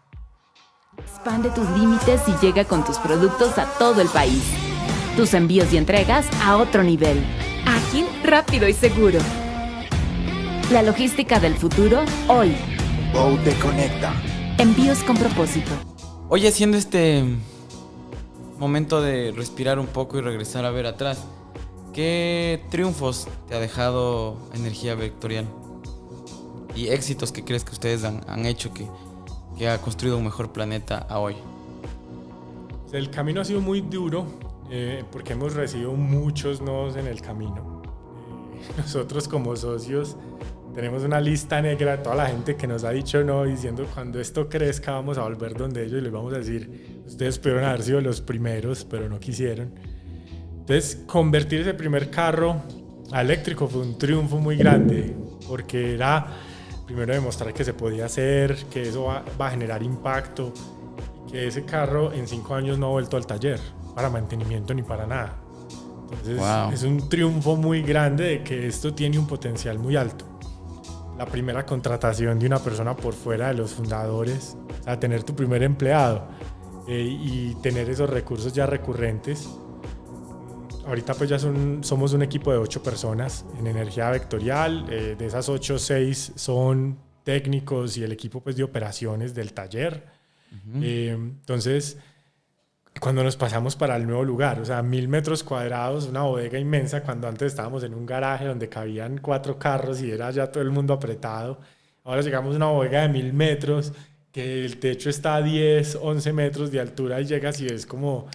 Expande tus límites y llega con tus productos a todo el país. Tus envíos y entregas a otro nivel. Ágil, rápido y seguro. La logística del futuro, hoy. Go te conecta. Envíos con propósito. Hoy, haciendo este momento de respirar un poco y regresar a ver atrás, ¿qué triunfos te ha dejado Energía Vectorial? Y éxitos que crees que ustedes han hecho que ha construido un mejor planeta a hoy. El camino ha sido muy duro porque hemos recibido muchos nodos en el camino. Nosotros como socios tenemos una lista negra de toda la gente que nos ha dicho no, diciendo cuando esto crezca vamos a volver donde ellos y les vamos a decir ustedes pudieron haber sido los primeros pero no quisieron. Entonces convertir ese primer carro a eléctrico fue un triunfo muy grande porque era primero demostrar que se podía hacer, que eso va a generar impacto, que ese carro en 5 años no ha vuelto al taller para mantenimiento ni para nada. Entonces es un triunfo muy grande de que esto tiene un potencial muy alto. La primera contratación de una persona por fuera de los fundadores, o sea, tener tu primer empleado y tener esos recursos ya recurrentes. Ahorita pues ya somos un equipo de 8 personas en Energía Vectorial. De esas 8, 6 son técnicos y el equipo pues de operaciones del taller. Entonces, cuando nos pasamos para el nuevo lugar, o sea, 1,000 metros cuadrados, una bodega inmensa, cuando antes estábamos en un garaje donde cabían 4 carros y era ya todo el mundo apretado. Ahora llegamos a una bodega de 1,000 metros, que el techo está a 10, 11 metros de altura y llegas y es como...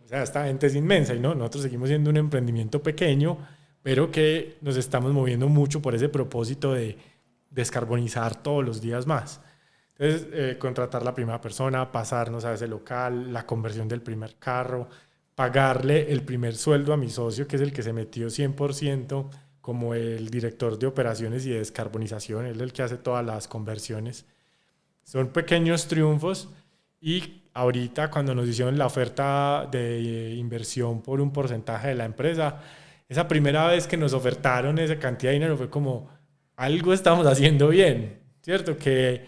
O sea, esta gente es inmensa y no, nosotros seguimos siendo un emprendimiento pequeño, pero que nos estamos moviendo mucho por ese propósito de descarbonizar todos los días más. Entonces, contratar la primera persona, pasarnos a ese local, la conversión del primer carro, pagarle el primer sueldo a mi socio, que es el que se metió 100% como el director de operaciones y de descarbonización, él es el que hace todas las conversiones. Son pequeños triunfos. Y ahorita cuando nos hicieron la oferta de inversión por un porcentaje de la empresa, esa primera vez que nos ofertaron esa cantidad de dinero fue como, algo estamos haciendo bien, ¿cierto? Que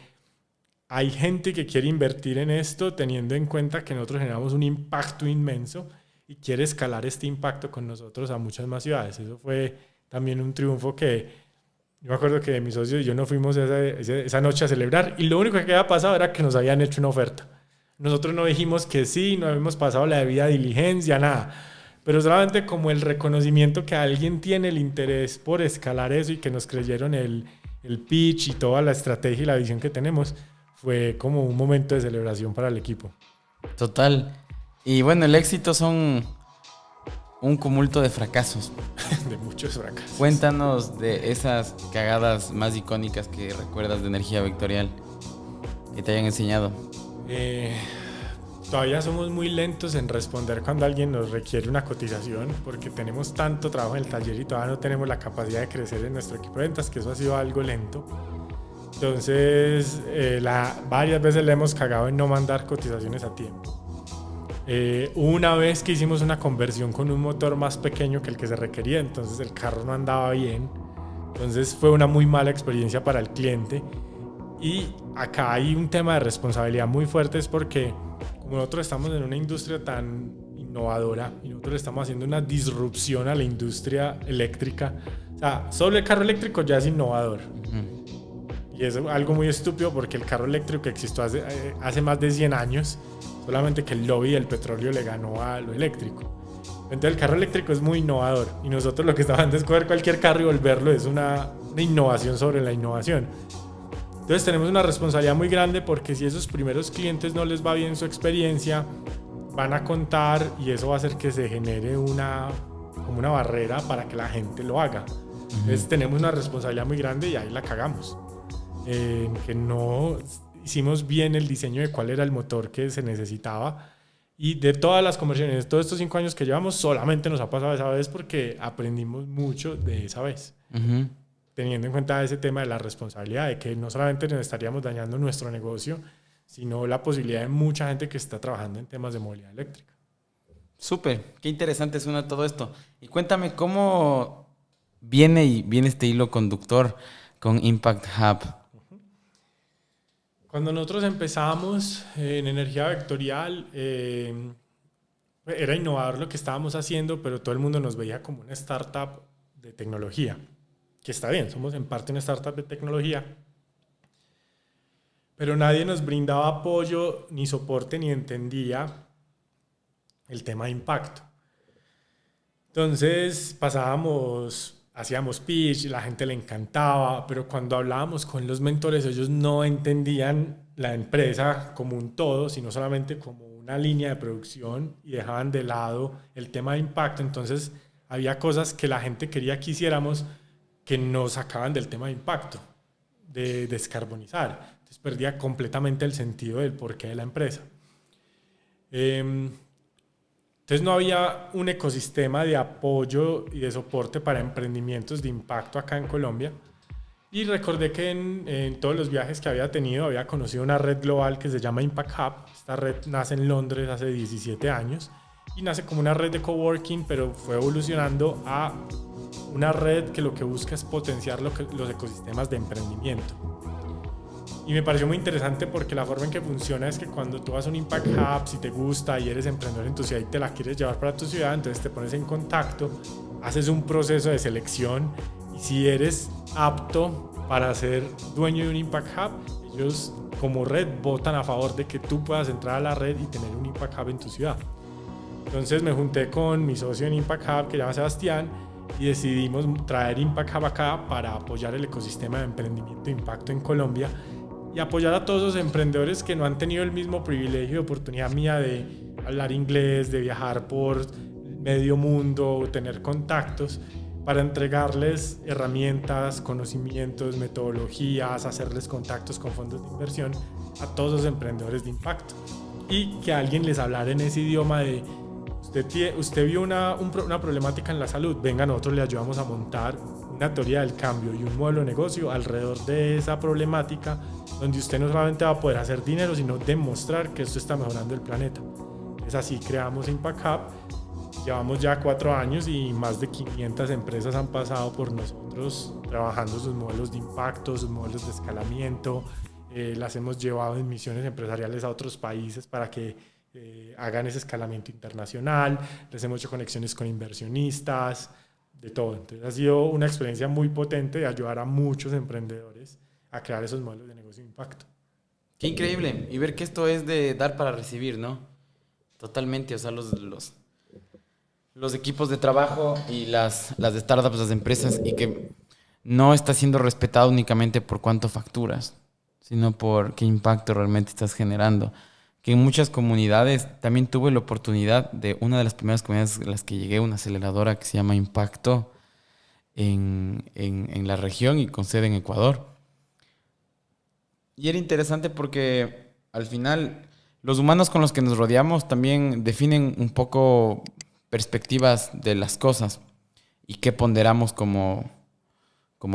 hay gente que quiere invertir en esto teniendo en cuenta que nosotros generamos un impacto inmenso y quiere escalar este impacto con nosotros a muchas más ciudades. Eso fue también un triunfo que yo me acuerdo que mis socios y yo nos fuimos esa noche a celebrar y lo único que había pasado era que nos habían hecho una oferta. Nosotros no dijimos que sí, no habíamos pasado la debida diligencia, nada. pero solamente como el reconocimiento que alguien tiene el interés por escalar eso y que nos creyeron el pitch y toda la estrategia y la visión que tenemos, fue como un momento de celebración para el equipo. Total. Y bueno, el éxito son un cúmulo de fracasos. De muchos fracasos. Cuéntanos de esas cagadas más icónicas que recuerdas de energía vectorial que te hayan enseñado. Todavía somos muy lentos en responder cuando alguien nos requiere una cotización porque tenemos tanto trabajo en el taller y todavía no tenemos la capacidad de crecer en nuestro equipo de ventas, que eso ha sido algo lento. Entonces, varias veces le hemos cagado en no mandar cotizaciones a tiempo. Una vez que hicimos una conversión con un motor más pequeño que el que se requería, entonces el carro no andaba bien. Entonces fue una muy mala experiencia para el cliente. Y acá hay un tema de responsabilidad muy fuerte, es porque como nosotros estamos en una industria tan innovadora y nosotros estamos haciendo una disrupción a la industria eléctrica, o sea, solo el carro eléctrico ya es innovador. Y es algo muy estúpido porque el carro eléctrico existió hace más de 100 años, solamente que el lobby del petróleo le ganó a lo eléctrico. Entonces el carro eléctrico es muy innovador y nosotros lo que estamos haciendo es coger cualquier carro y volverlo, es una innovación sobre la innovación. Entonces tenemos una responsabilidad muy grande porque si esos primeros clientes no les va bien su experiencia, van a contar y eso va a hacer que se genere como una barrera para que la gente lo haga. Entonces tenemos una responsabilidad muy grande y ahí la cagamos. Que no hicimos bien el diseño de cuál era el motor que se necesitaba. Y de todas las conversiones, de todos estos 5 años que llevamos, solamente nos ha pasado esa vez porque aprendimos mucho de esa vez. Teniendo en cuenta ese tema de la responsabilidad, de que no solamente nos estaríamos dañando nuestro negocio, sino la posibilidad de mucha gente que está trabajando en temas de movilidad eléctrica. Súper, qué interesante suena todo esto. Y cuéntame cómo viene este hilo conductor con Impact Hub. Cuando nosotros empezamos en energía vectorial, era innovador lo que estábamos haciendo, pero todo el mundo nos veía como una startup de tecnología. Que está bien, somos en parte una startup de tecnología, pero nadie nos brindaba apoyo, ni soporte, ni entendía el tema de impacto. Entonces hacíamos pitch, la gente le encantaba, pero cuando hablábamos con los mentores, ellos no entendían la empresa como un todo, sino solamente como una línea de producción y dejaban de lado el tema de impacto. Entonces había cosas que la gente quería que hiciéramos que nos sacaban del tema de impacto, de descarbonizar. Entonces perdía completamente el sentido del porqué de la empresa. Entonces no había un ecosistema de apoyo y de soporte para emprendimientos de impacto acá en Colombia. Y recordé que en todos los viajes que había tenido había conocido una red global que se llama Impact Hub. Esta red nace en Londres hace 17 años y nace como una red de coworking, pero fue evolucionando a una red que lo que busca es potenciar los ecosistemas de emprendimiento. Y me pareció muy interesante porque la forma en que funciona es que cuando tú vas a un Impact Hub, si te gusta y eres emprendedor en tu ciudad y te la quieres llevar para tu ciudad, entonces te pones en contacto, haces un proceso de selección y si eres apto para ser dueño de un Impact Hub, ellos como red votan a favor de que tú puedas entrar a la red y tener un Impact Hub en tu ciudad. Entonces me junté con mi socio en Impact Hub que se llama Sebastián y decidimos traer Impact Hub acá para apoyar el ecosistema de emprendimiento de impacto en Colombia y apoyar a todos los emprendedores que no han tenido el mismo privilegio y oportunidad mía de hablar inglés, de viajar por medio mundo, tener contactos, para entregarles herramientas, conocimientos, metodologías, hacerles contactos con fondos de inversión a todos los emprendedores de impacto y que alguien les hablara en ese idioma de usted vio una problemática en la salud, venga, nosotros le ayudamos a montar una teoría del cambio y un modelo de negocio alrededor de esa problemática donde usted no solamente va a poder hacer dinero, sino demostrar que esto está mejorando el planeta. Es así, creamos Impact Hub, llevamos ya 4 años y más de 500 empresas han pasado por nosotros trabajando sus modelos de impacto, sus modelos de escalamiento, las hemos llevado en misiones empresariales a otros países para que hagan ese escalamiento internacional, les hemos hecho conexiones con inversionistas, de todo. Entonces ha sido una experiencia muy potente de ayudar a muchos emprendedores a crear esos modelos de negocio de impacto. Qué increíble. Y ver que esto es de dar para recibir, ¿no? Totalmente. O sea, los equipos de trabajo y las startups, las empresas, y que no está siendo respetado únicamente por cuánto facturas, sino por qué impacto realmente estás generando. Que en muchas comunidades también tuve la oportunidad de una de las primeras comunidades a las que llegué, una aceleradora que se llama Impacto en la región y con sede en Ecuador. Y era interesante porque al final los humanos con los que nos rodeamos también definen un poco perspectivas de las cosas y qué ponderamos como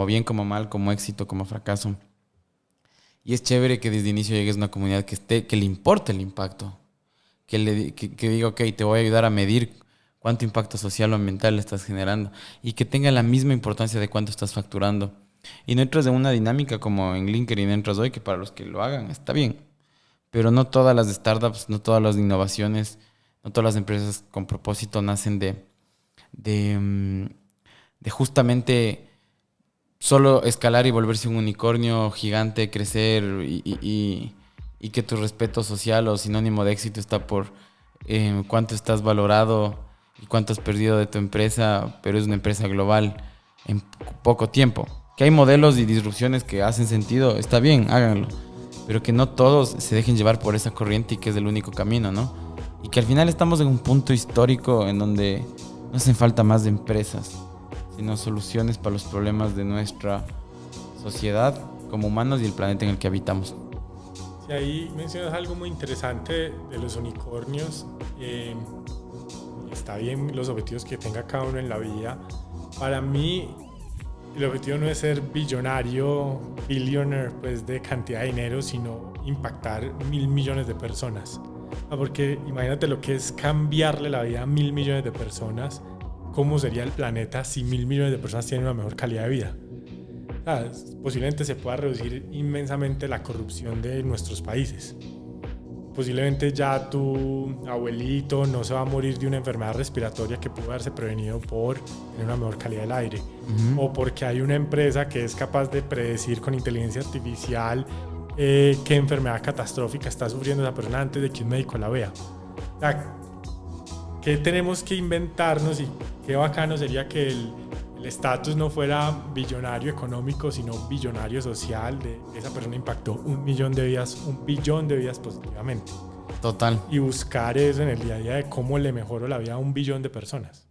bien, como mal, como éxito, como fracaso. Y es chévere que desde el inicio llegues a una comunidad que le importe el impacto, que diga, ok, te voy a ayudar a medir cuánto impacto social o ambiental le estás generando y que tenga la misma importancia de cuánto estás facturando. Y no entras en una dinámica como en LinkedIn entras hoy, que para los que lo hagan está bien, pero no todas las startups, no todas las innovaciones, no todas las empresas con propósito nacen de justamente solo escalar y volverse un unicornio gigante, crecer y que tu respeto social o sinónimo de éxito está por cuánto estás valorado y cuánto has perdido de tu empresa, pero es una empresa global en poco tiempo. Que hay modelos y disrupciones que hacen sentido, está bien, háganlo, pero que no todos se dejen llevar por esa corriente y que es el único camino, ¿no? Y que al final estamos en un punto histórico en donde no hacen falta más de empresas, sino soluciones para los problemas de nuestra sociedad como humanos y el planeta en el que habitamos. Sí, ahí mencionas algo muy interesante de los unicornios. Está bien los objetivos que tenga cada uno en la vida. Para mí, el objetivo no es ser billonario, billionaire, pues de cantidad de dinero, sino impactar 1.000 millones de personas. Porque imagínate lo que es cambiarle la vida a 1.000 millones de personas. ¿Cómo sería el planeta si 1.000 millones de personas tienen una mejor calidad de vida? Posiblemente se pueda reducir inmensamente la corrupción de nuestros países. Posiblemente ya tu abuelito no se va a morir de una enfermedad respiratoria que pudo haberse prevenido por tener una mejor calidad del aire. O porque hay una empresa que es capaz de predecir con inteligencia artificial qué enfermedad catastrófica está sufriendo esa persona antes de que un médico la vea. ¿Qué tenemos que inventarnos? Y qué bacano sería que el estatus no fuera billonario económico, sino billonario social. Esa persona impactó 1 millón de vidas, 1 billón de vidas positivamente. Total. Y buscar eso en el día a día de cómo le mejoro la vida a 1 billón de personas.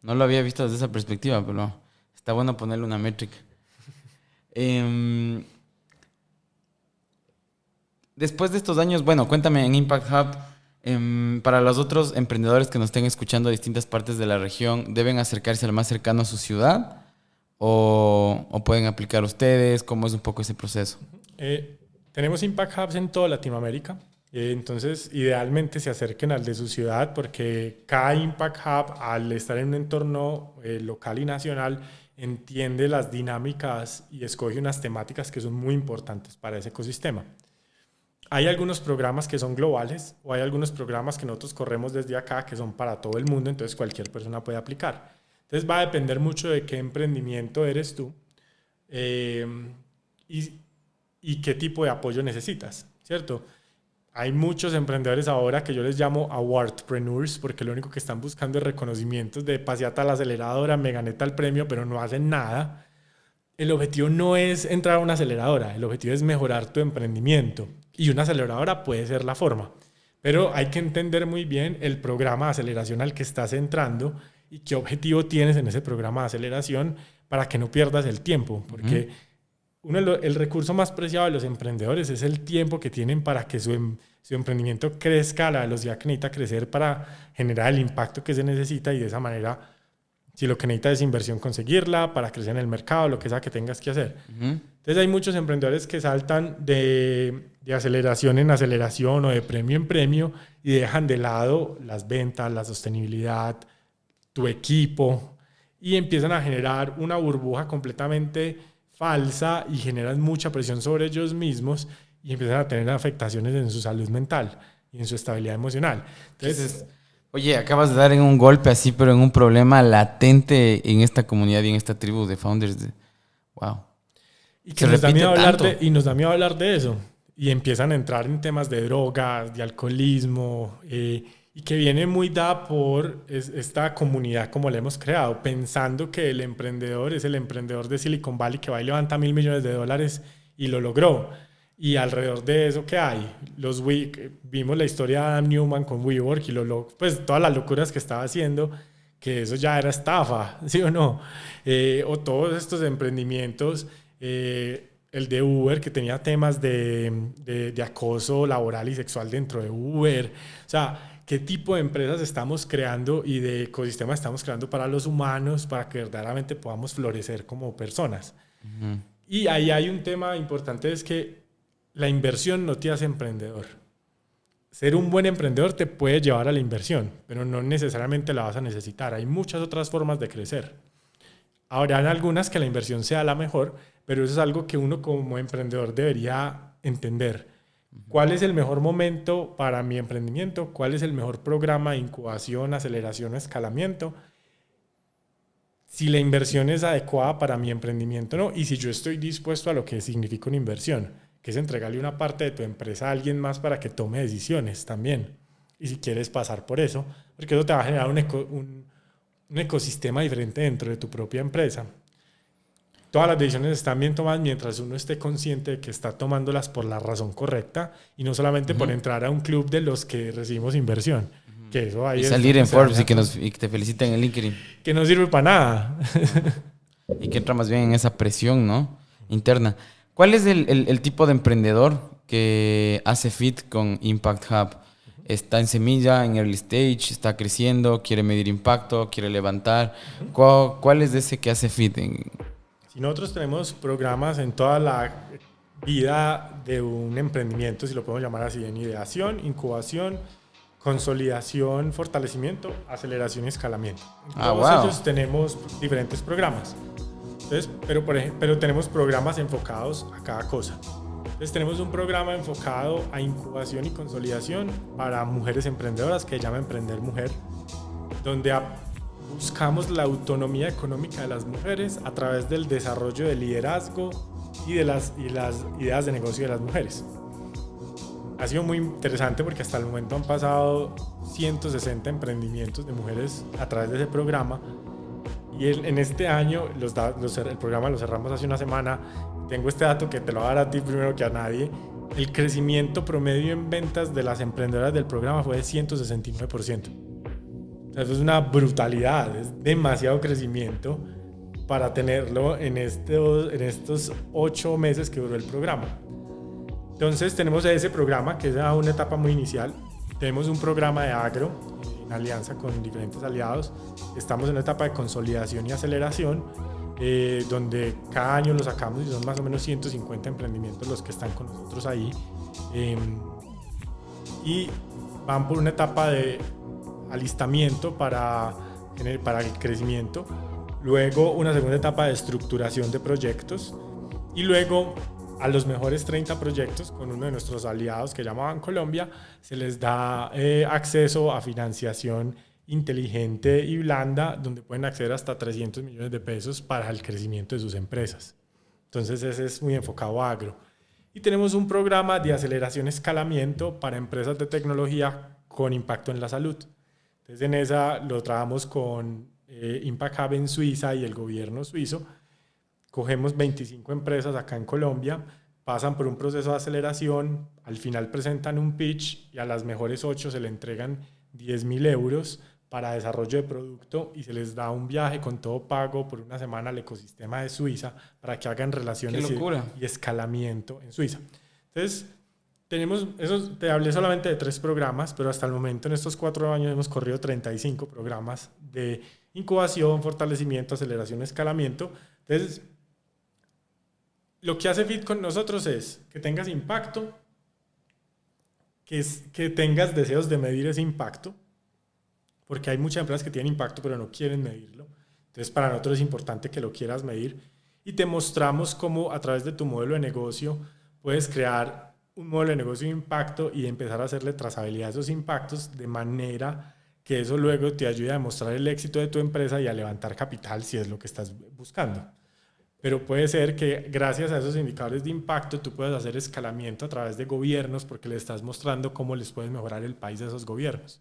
No lo había visto desde esa perspectiva, pero está bueno ponerle una métrica. Después de estos años, bueno, cuéntame en Impact Hub, para los otros emprendedores que nos estén escuchando de distintas partes de la región, ¿deben acercarse al más cercano a su ciudad? ¿O pueden aplicar ustedes? ¿Cómo es un poco ese proceso? Tenemos Impact Hubs en toda Latinoamérica. Entonces, idealmente se acerquen al de su ciudad porque cada Impact Hub, al estar en un entorno local y nacional, entiende las dinámicas y escoge unas temáticas que son muy importantes para ese ecosistema. Hay algunos programas que son globales o hay algunos programas que nosotros corremos desde acá que son para todo el mundo, entonces cualquier persona puede aplicar. Entonces va a depender mucho de qué emprendimiento eres tú y qué tipo de apoyo necesitas, ¿cierto? Hay muchos emprendedores ahora que yo les llamo awardpreneurs porque lo único que están buscando es reconocimientos de paseata a la aceleradora, me gané tal premio, pero no hacen nada. El objetivo no es entrar a una aceleradora, el objetivo es mejorar tu emprendimiento y una aceleradora puede ser la forma, pero hay que entender muy bien el programa de aceleración al que estás entrando y qué objetivo tienes en ese programa de aceleración para que no pierdas el tiempo, porque el recurso más preciado de los emprendedores es el tiempo que tienen para que su emprendimiento crezca a la velocidad que necesita crecer para generar el impacto que se necesita y de esa manera, si lo que necesitas es inversión, conseguirla para crecer en el mercado, lo que sea que tengas que hacer. Entonces hay muchos emprendedores que saltan de aceleración en aceleración o de premio en premio y dejan de lado las ventas, la sostenibilidad, tu equipo y empiezan a generar una burbuja completamente falsa y generan mucha presión sobre ellos mismos y empiezan a tener afectaciones en su salud mental y en su estabilidad emocional. Entonces, oye, acabas de dar en un golpe así, pero en un problema latente en esta comunidad y en esta tribu de founders. Wow. Y que nos da miedo hablar de eso. Y empiezan a entrar en temas de drogas, de alcoholismo, y y que viene muy dada por esta comunidad como la hemos creado, pensando que el emprendedor es el emprendedor de Silicon Valley que va y levanta $1.000 millones y lo logró. Y alrededor de eso, ¿qué hay? Vimos la historia de Adam Newman con WeWork y pues todas las locuras que estaba haciendo, que eso ya era estafa, ¿sí o no? O todos estos emprendimientos, el de Uber, que tenía temas de acoso laboral y sexual dentro de Uber. O sea, ¿qué tipo de empresas estamos creando y de ecosistemas estamos creando para los humanos para que verdaderamente podamos florecer como personas? Uh-huh. Y ahí hay un tema importante, es que la inversión no te hace emprendedor. Ser un buen emprendedor te puede llevar a la inversión, pero no necesariamente la vas a necesitar. Hay muchas otras formas de crecer. Habrán algunas que la inversión sea la mejor, pero eso es algo que uno como emprendedor debería entender. ¿Cuál es el mejor momento para mi emprendimiento? ¿Cuál es el mejor programa de incubación, aceleración o escalamiento? Si la inversión es adecuada para mi emprendimiento o no, y si yo estoy dispuesto a lo que significa una inversión, que es entregarle una parte de tu empresa a alguien más para que tome decisiones también. Y si quieres pasar por eso, porque eso te va a generar un ecosistema diferente dentro de tu propia empresa. Todas las decisiones están bien tomadas mientras uno esté consciente de que está tomándolas por la razón correcta y no solamente por entrar a un club de los que recibimos inversión. Que eso ahí y salir en Forbes y que te feliciten en LinkedIn. Que no sirve para nada. Y que entra más bien en esa presión, ¿no? Interna. ¿Cuál es el tipo de emprendedor que hace fit con Impact Hub? ¿Está en semilla, en early stage, está creciendo, quiere medir impacto, quiere levantar? ¿Cuál es de ese que hace fit? Si nosotros tenemos programas en toda la vida de un emprendimiento, si lo podemos llamar así, en ideación, incubación, consolidación, fortalecimiento, aceleración y escalamiento. En todos ellos tenemos diferentes programas. Entonces, pero tenemos programas enfocados a cada cosa. Entonces tenemos un programa enfocado a incubación y consolidación para mujeres emprendedoras que se llama Emprender Mujer, donde buscamos la autonomía económica de las mujeres a través del desarrollo del liderazgo y de las ideas de negocio de las mujeres. Ha sido muy interesante porque hasta el momento han pasado 160 emprendimientos de mujeres a través de ese programa. Y en este año el programa lo cerramos hace una semana. Tengo este dato que te lo voy a dar a ti primero que a nadie. El crecimiento promedio en ventas de las emprendedoras del programa fue de 169%. O sea, eso es una brutalidad, es demasiado crecimiento para tenerlo en estos 8 meses que duró el programa. Entonces tenemos ese programa que es una etapa muy inicial. Tenemos un programa de agro en alianza con diferentes aliados. Estamos en una etapa de consolidación y aceleración, donde cada año lo sacamos y son más o menos 150 emprendimientos los que están con nosotros ahí. Y van por una etapa de alistamiento para el crecimiento. Luego una segunda etapa de estructuración de proyectos. Y luego a los mejores 30 proyectos con uno de nuestros aliados que llamaban Colombia, se les da acceso a financiación inteligente y blanda, donde pueden acceder hasta 300 millones de pesos para el crecimiento de sus empresas. Entonces ese es muy enfocado a agro. Y tenemos un programa de aceleración y escalamiento para empresas de tecnología con impacto en la salud. Entonces en esa lo trabajamos con Impact Hub en Suiza y el gobierno suizo. Cogemos 25 empresas acá en Colombia, pasan por un proceso de aceleración, al final presentan un pitch y a las mejores 8 se le entregan 10.000 euros para desarrollo de producto y se les da un viaje con todo pago por una semana al ecosistema de Suiza para que hagan relaciones y escalamiento en Suiza. Entonces, te hablé solamente de 3 programas, pero hasta el momento en estos 4 años hemos corrido 35 programas de incubación, fortalecimiento, aceleración, escalamiento. Entonces, lo que hace fit con nosotros es que tengas impacto, que tengas deseos de medir ese impacto, porque hay muchas empresas que tienen impacto pero no quieren medirlo. Entonces para nosotros es importante que lo quieras medir y te mostramos cómo a través de tu modelo de negocio puedes crear un modelo de negocio de impacto y empezar a hacerle trazabilidad a esos impactos de manera que eso luego te ayude a demostrar el éxito de tu empresa y a levantar capital si es lo que estás buscando. Pero puede ser que gracias a esos indicadores de impacto tú puedas hacer escalamiento a través de gobiernos porque le estás mostrando cómo les puedes mejorar el país a esos gobiernos.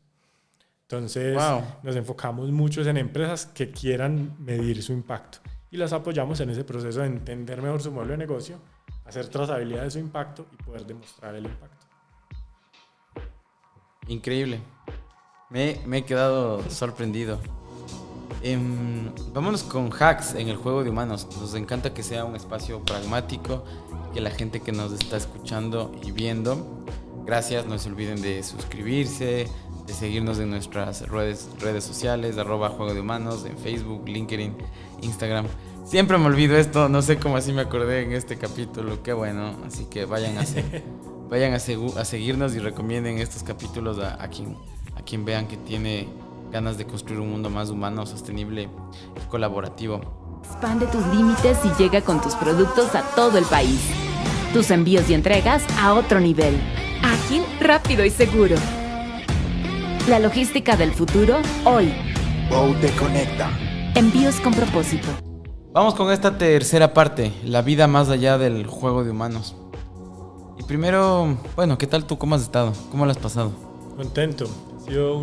Entonces Wow. nos enfocamos mucho en empresas que quieran medir su impacto y las apoyamos en ese proceso de entender mejor su modelo de negocio, hacer trazabilidad de su impacto y poder demostrar el impacto. Increíble. Me he quedado sorprendido. Vámonos con hacks en el juego de humanos. Nos encanta que sea un espacio pragmático, que la gente que nos está escuchando y viendo, gracias, no se olviden de suscribirse, de seguirnos en nuestras redes sociales, @juego de humanos, en Facebook, LinkedIn, Instagram. Siempre me olvido esto, no sé cómo así me acordé en este capítulo, qué bueno. Así que vayan a seguirnos y recomienden estos capítulos a quien vean que tiene ganas de construir un mundo más humano, sostenible y colaborativo. Expande tus límites y llega con tus productos a todo el país. Tus envíos y entregas a otro nivel. Ágil, rápido y seguro. La logística del futuro, hoy. Bow te conecta. Envíos con propósito. Vamos con esta tercera parte, la vida más allá del juego de humanos. Y primero, bueno, ¿qué tal tú? ¿Cómo has estado? ¿Cómo lo has pasado? Contento. Ha sido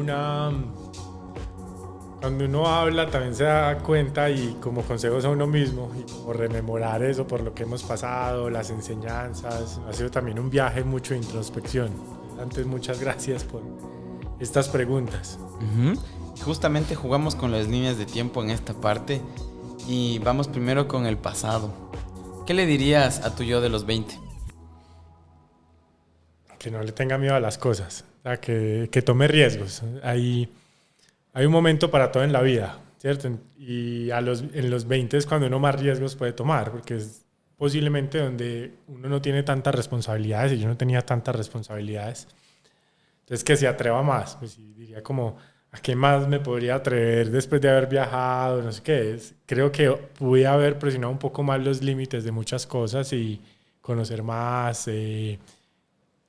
Cuando uno habla también se da cuenta y como consejos a uno mismo y como rememorar eso por lo que hemos pasado, las enseñanzas. Ha sido también un viaje mucho de introspección. Antes, muchas gracias por estas preguntas. Justamente jugamos con las líneas de tiempo en esta parte y vamos primero con el pasado. ¿Qué le dirías a tu yo de los 20? Que no le tenga miedo a las cosas, o sea, que tome riesgos. Hay un momento para todo en la vida, ¿cierto? Y en los 20 es cuando uno más riesgos puede tomar, porque es posiblemente donde uno no tiene tantas responsabilidades y yo no tenía tantas responsabilidades. Entonces, que se atreva más. Pues diría como, ¿a qué más me podría atrever después de haber viajado? No sé qué es. Creo que pude haber presionado un poco más los límites de muchas cosas y conocer más,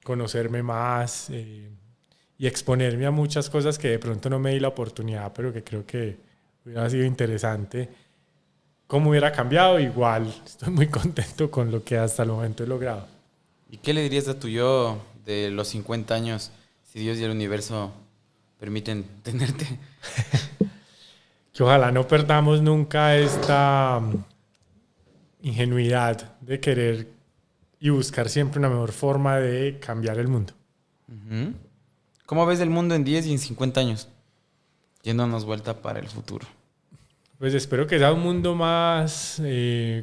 conocerme más y exponerme a muchas cosas que de pronto no me di la oportunidad, pero que creo que hubiera sido interesante. ¿Cómo hubiera cambiado? Igual, estoy muy contento con lo que hasta el momento he logrado. ¿Y qué le dirías a tu yo de los 50 años si Dios y el universo permiten tenerte? Que ojalá no perdamos nunca esta ingenuidad de querer y buscar siempre una mejor forma de cambiar el mundo. ¿Cómo ves el mundo en 10 y en 50 años? Yéndonos vuelta para el futuro. Pues espero que sea un mundo más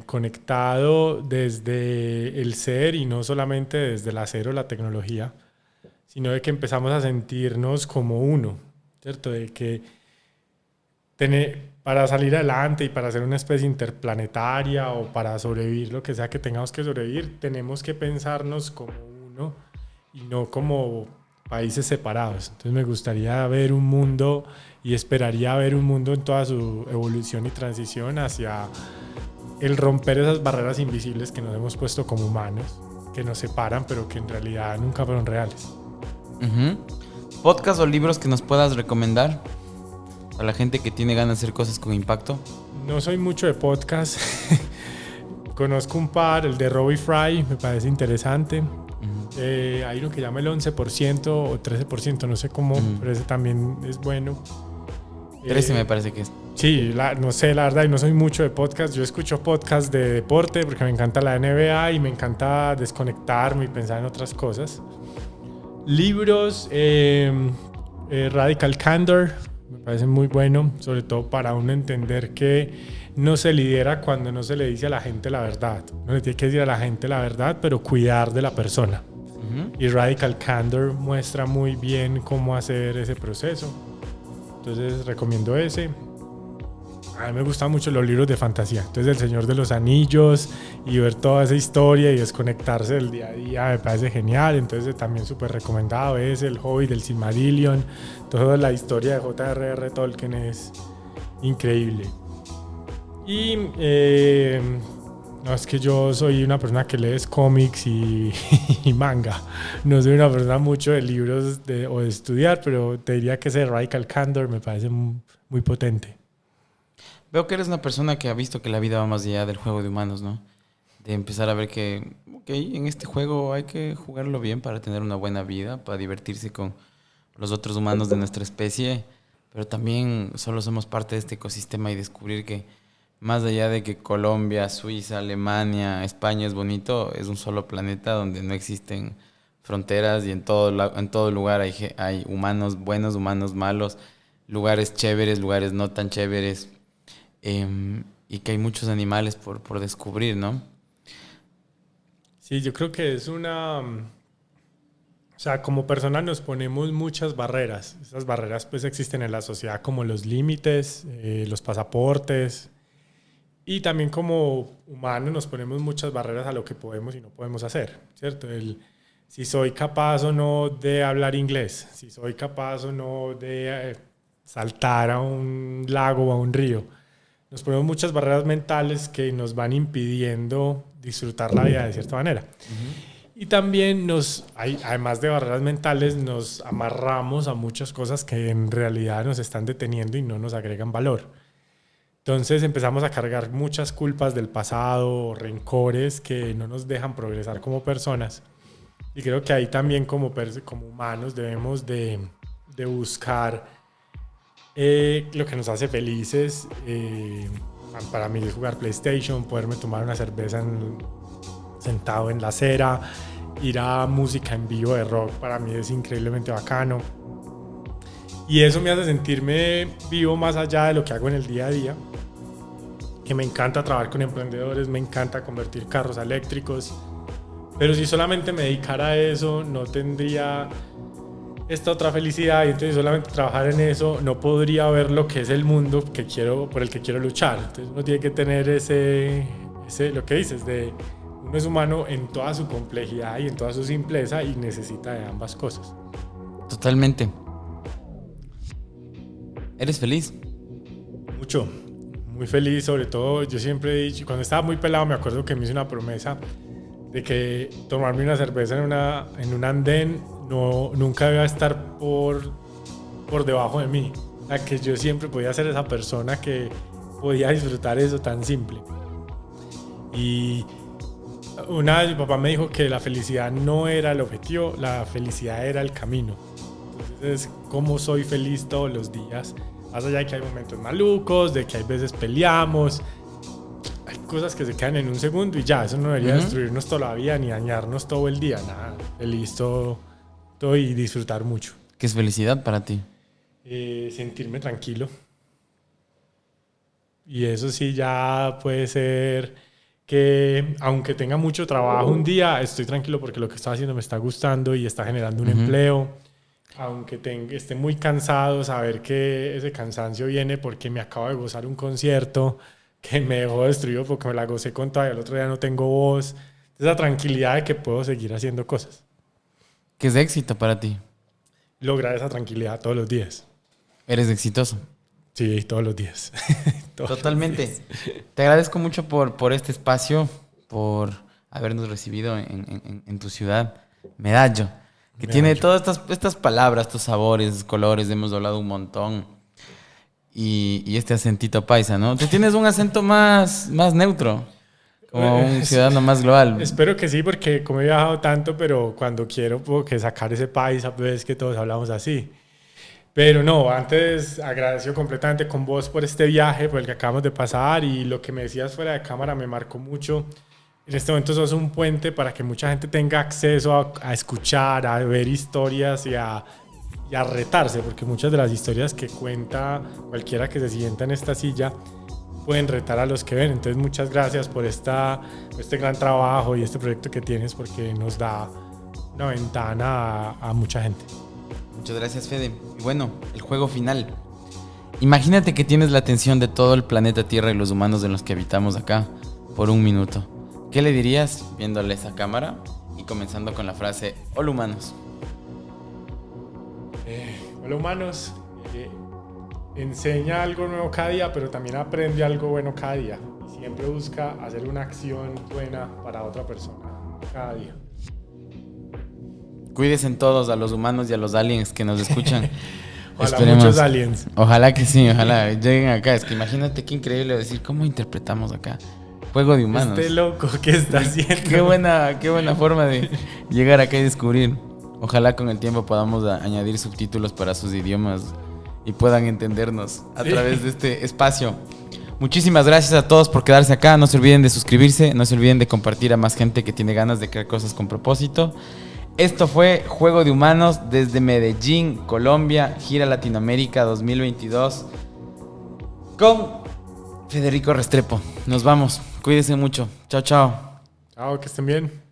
conectado desde el ser y no solamente desde el hacer o la tecnología, sino de que empezamos a sentirnos como uno, ¿cierto? De que para salir adelante y para ser una especie interplanetaria o para sobrevivir lo que sea que tengamos que sobrevivir, tenemos que pensarnos como uno y no como países separados. Entonces me gustaría ver un mundo y esperaría ver un mundo en toda su evolución y transición hacia el romper esas barreras invisibles que nos hemos puesto como humanos, que nos separan pero que en realidad nunca fueron reales. ¿Podcast o libros que nos puedas recomendar a la gente que tiene ganas de hacer cosas con impacto? No soy mucho de podcast. Conozco un par, el de Robbie Fry, me parece interesante. Hay uno que llama el 11% o 13%, no sé cómo, pero ese también es bueno. 13 me parece que es. Sí, no sé, la verdad, y no soy mucho de podcast. Yo escucho podcast de deporte porque me encanta la NBA y me encanta desconectarme y pensar en otras cosas. Libros, Radical Candor, me parece muy bueno, sobre todo para uno entender que no se lidera cuando no se le dice a la gente la verdad. No le tiene que decir a la gente la verdad, pero cuidar de la persona. Y Radical Candor muestra muy bien cómo hacer ese proceso. Entonces recomiendo ese. A mí me gustan mucho los libros de fantasía. Entonces El Señor de los Anillos y ver toda esa historia y desconectarse del día a día me parece genial. Entonces también súper recomendado es El Hobbit, del Silmarillion. Toda la historia de J.R.R. Tolkien es increíble. Y no, es que yo soy una persona que lee cómics y manga. No soy una persona mucho de libros o de estudiar, pero te diría que ese Radical Candor me parece muy potente. Veo que eres una persona que ha visto que la vida va más allá del juego de humanos, ¿no? De empezar a ver que, en este juego hay que jugarlo bien para tener una buena vida, para divertirse con los otros humanos de nuestra especie. pero también solo somos parte de este ecosistema y descubrir que más allá de que Colombia, Suiza, Alemania, España es bonito, es un solo planeta donde no existen fronteras y en todo lugar hay humanos buenos, humanos malos, lugares chéveres, lugares no tan chéveres, y que hay muchos animales por descubrir, ¿no? Sí, yo creo que es una... O sea, como personas nos ponemos muchas barreras. Esas barreras pues existen en la sociedad como los límites, los pasaportes. Y también como humanos nos ponemos muchas barreras a lo que podemos y no podemos hacer, ¿cierto? Si soy capaz o no de hablar inglés, si soy capaz o no de saltar a un lago o a un río. Nos ponemos muchas barreras mentales que nos van impidiendo disfrutar la vida de cierta manera. Uh-huh. Y también además de barreras mentales, nos amarramos a muchas cosas que en realidad nos están deteniendo y no nos agregan valor. Entonces empezamos a cargar muchas culpas del pasado, rencores que no nos dejan progresar como personas. Y creo que ahí también como humanos debemos de buscar lo que nos hace felices. Para mí es jugar PlayStation, poderme tomar una cerveza sentado en la acera, ir a música en vivo de rock, para mí es increíblemente bacano. Y eso me hace sentirme vivo más allá de lo que hago en el día a día. Que me encanta trabajar con emprendedores, me encanta convertir carros a eléctricos. Pero si solamente me dedicara a eso, no tendría esta otra felicidad. Y entonces solamente trabajar en eso, no podría ver lo que es el mundo por el que quiero luchar. Entonces uno tiene que tener lo que dices, uno es humano en toda su complejidad y en toda su simpleza y necesita de ambas cosas. Totalmente. ¿Eres feliz? Mucho, muy feliz. Sobre todo, yo siempre he dicho, cuando estaba muy pelado me acuerdo que me hice una promesa de que tomarme una cerveza en un andén nunca iba a estar por debajo de mí. O sea, que yo siempre podía ser esa persona que podía disfrutar eso tan simple. Y una vez mi papá me dijo que la felicidad no era el objetivo, la felicidad era el camino. Entonces, ¿cómo soy feliz todos los días? Más allá de que hay momentos malucos, de que hay veces peleamos, hay cosas que se quedan en un segundo y ya, eso no debería destruirnos toda la vida ni dañarnos todo el día, nada, feliz todo y disfrutar mucho. ¿Qué es felicidad para ti? Sentirme tranquilo. Y eso sí ya puede ser que aunque tenga mucho trabajo un día, estoy tranquilo porque lo que estoy haciendo me está gustando y está generando un empleo. Aunque esté muy cansado, saber que ese cansancio viene porque me acabo de gozar un concierto que me dejó destruido porque me la gocé con todo y el otro día no tengo voz. Esa tranquilidad de que puedo seguir haciendo cosas. ¿Qué es éxito para ti? Lograr esa tranquilidad todos los días. ¿Eres exitoso? Sí, todos los días. Totalmente. Los días. Te agradezco mucho por este espacio, por habernos recibido en tu ciudad, Medallo. Que tiene todas estas palabras, estos sabores, colores, hemos hablado un montón. Y este acentito paisa, ¿no? Tú tienes un acento más neutro, como un ciudadano más global. Espero que sí, porque como he viajado tanto, pero cuando quiero puedo que sacar ese paisa, pues que todos hablamos así. Pero no, antes agradezco completamente con vos por este viaje, por el que acabamos de pasar, y lo que me decías fuera de cámara me marcó mucho. En este momento sos un puente para que mucha gente tenga acceso a escuchar, a ver historias y a retarse, porque muchas de las historias que cuenta cualquiera que se sienta en esta silla pueden retar a los que ven. Entonces muchas gracias por este gran trabajo y este proyecto que tienes, porque nos da una ventana a mucha gente. Muchas gracias, Fede. Y bueno, el juego final. Imagínate que tienes la atención de todo el planeta Tierra y los humanos en los que habitamos acá por un minuto. ¿Qué le dirías viéndole esa cámara y comenzando con la frase hola humanos? Hola humanos, enseña algo nuevo cada día, pero también aprende algo bueno cada día. Y siempre busca hacer una acción buena para otra persona cada día. Cuídense todos, a los humanos y a los aliens que nos escuchan. Ojalá Esperemos. Muchos aliens. Ojalá que sí, ojalá lleguen acá. Es que imagínate qué increíble decir cómo interpretamos acá. Juego de humanos. Este loco, ¿qué está haciendo? Qué buena forma de llegar acá y descubrir. Ojalá con el tiempo podamos añadir subtítulos para sus idiomas y puedan entendernos a través de este espacio. Muchísimas gracias a todos por quedarse acá. No se olviden de suscribirse, no se olviden de compartir a más gente que tiene ganas de crear cosas con propósito. Esto fue Juego de Humanos desde Medellín, Colombia, gira Latinoamérica 2022 con Federico Restrepo. Nos vamos, cuídense mucho. Chao, chao. Chao, que estén bien.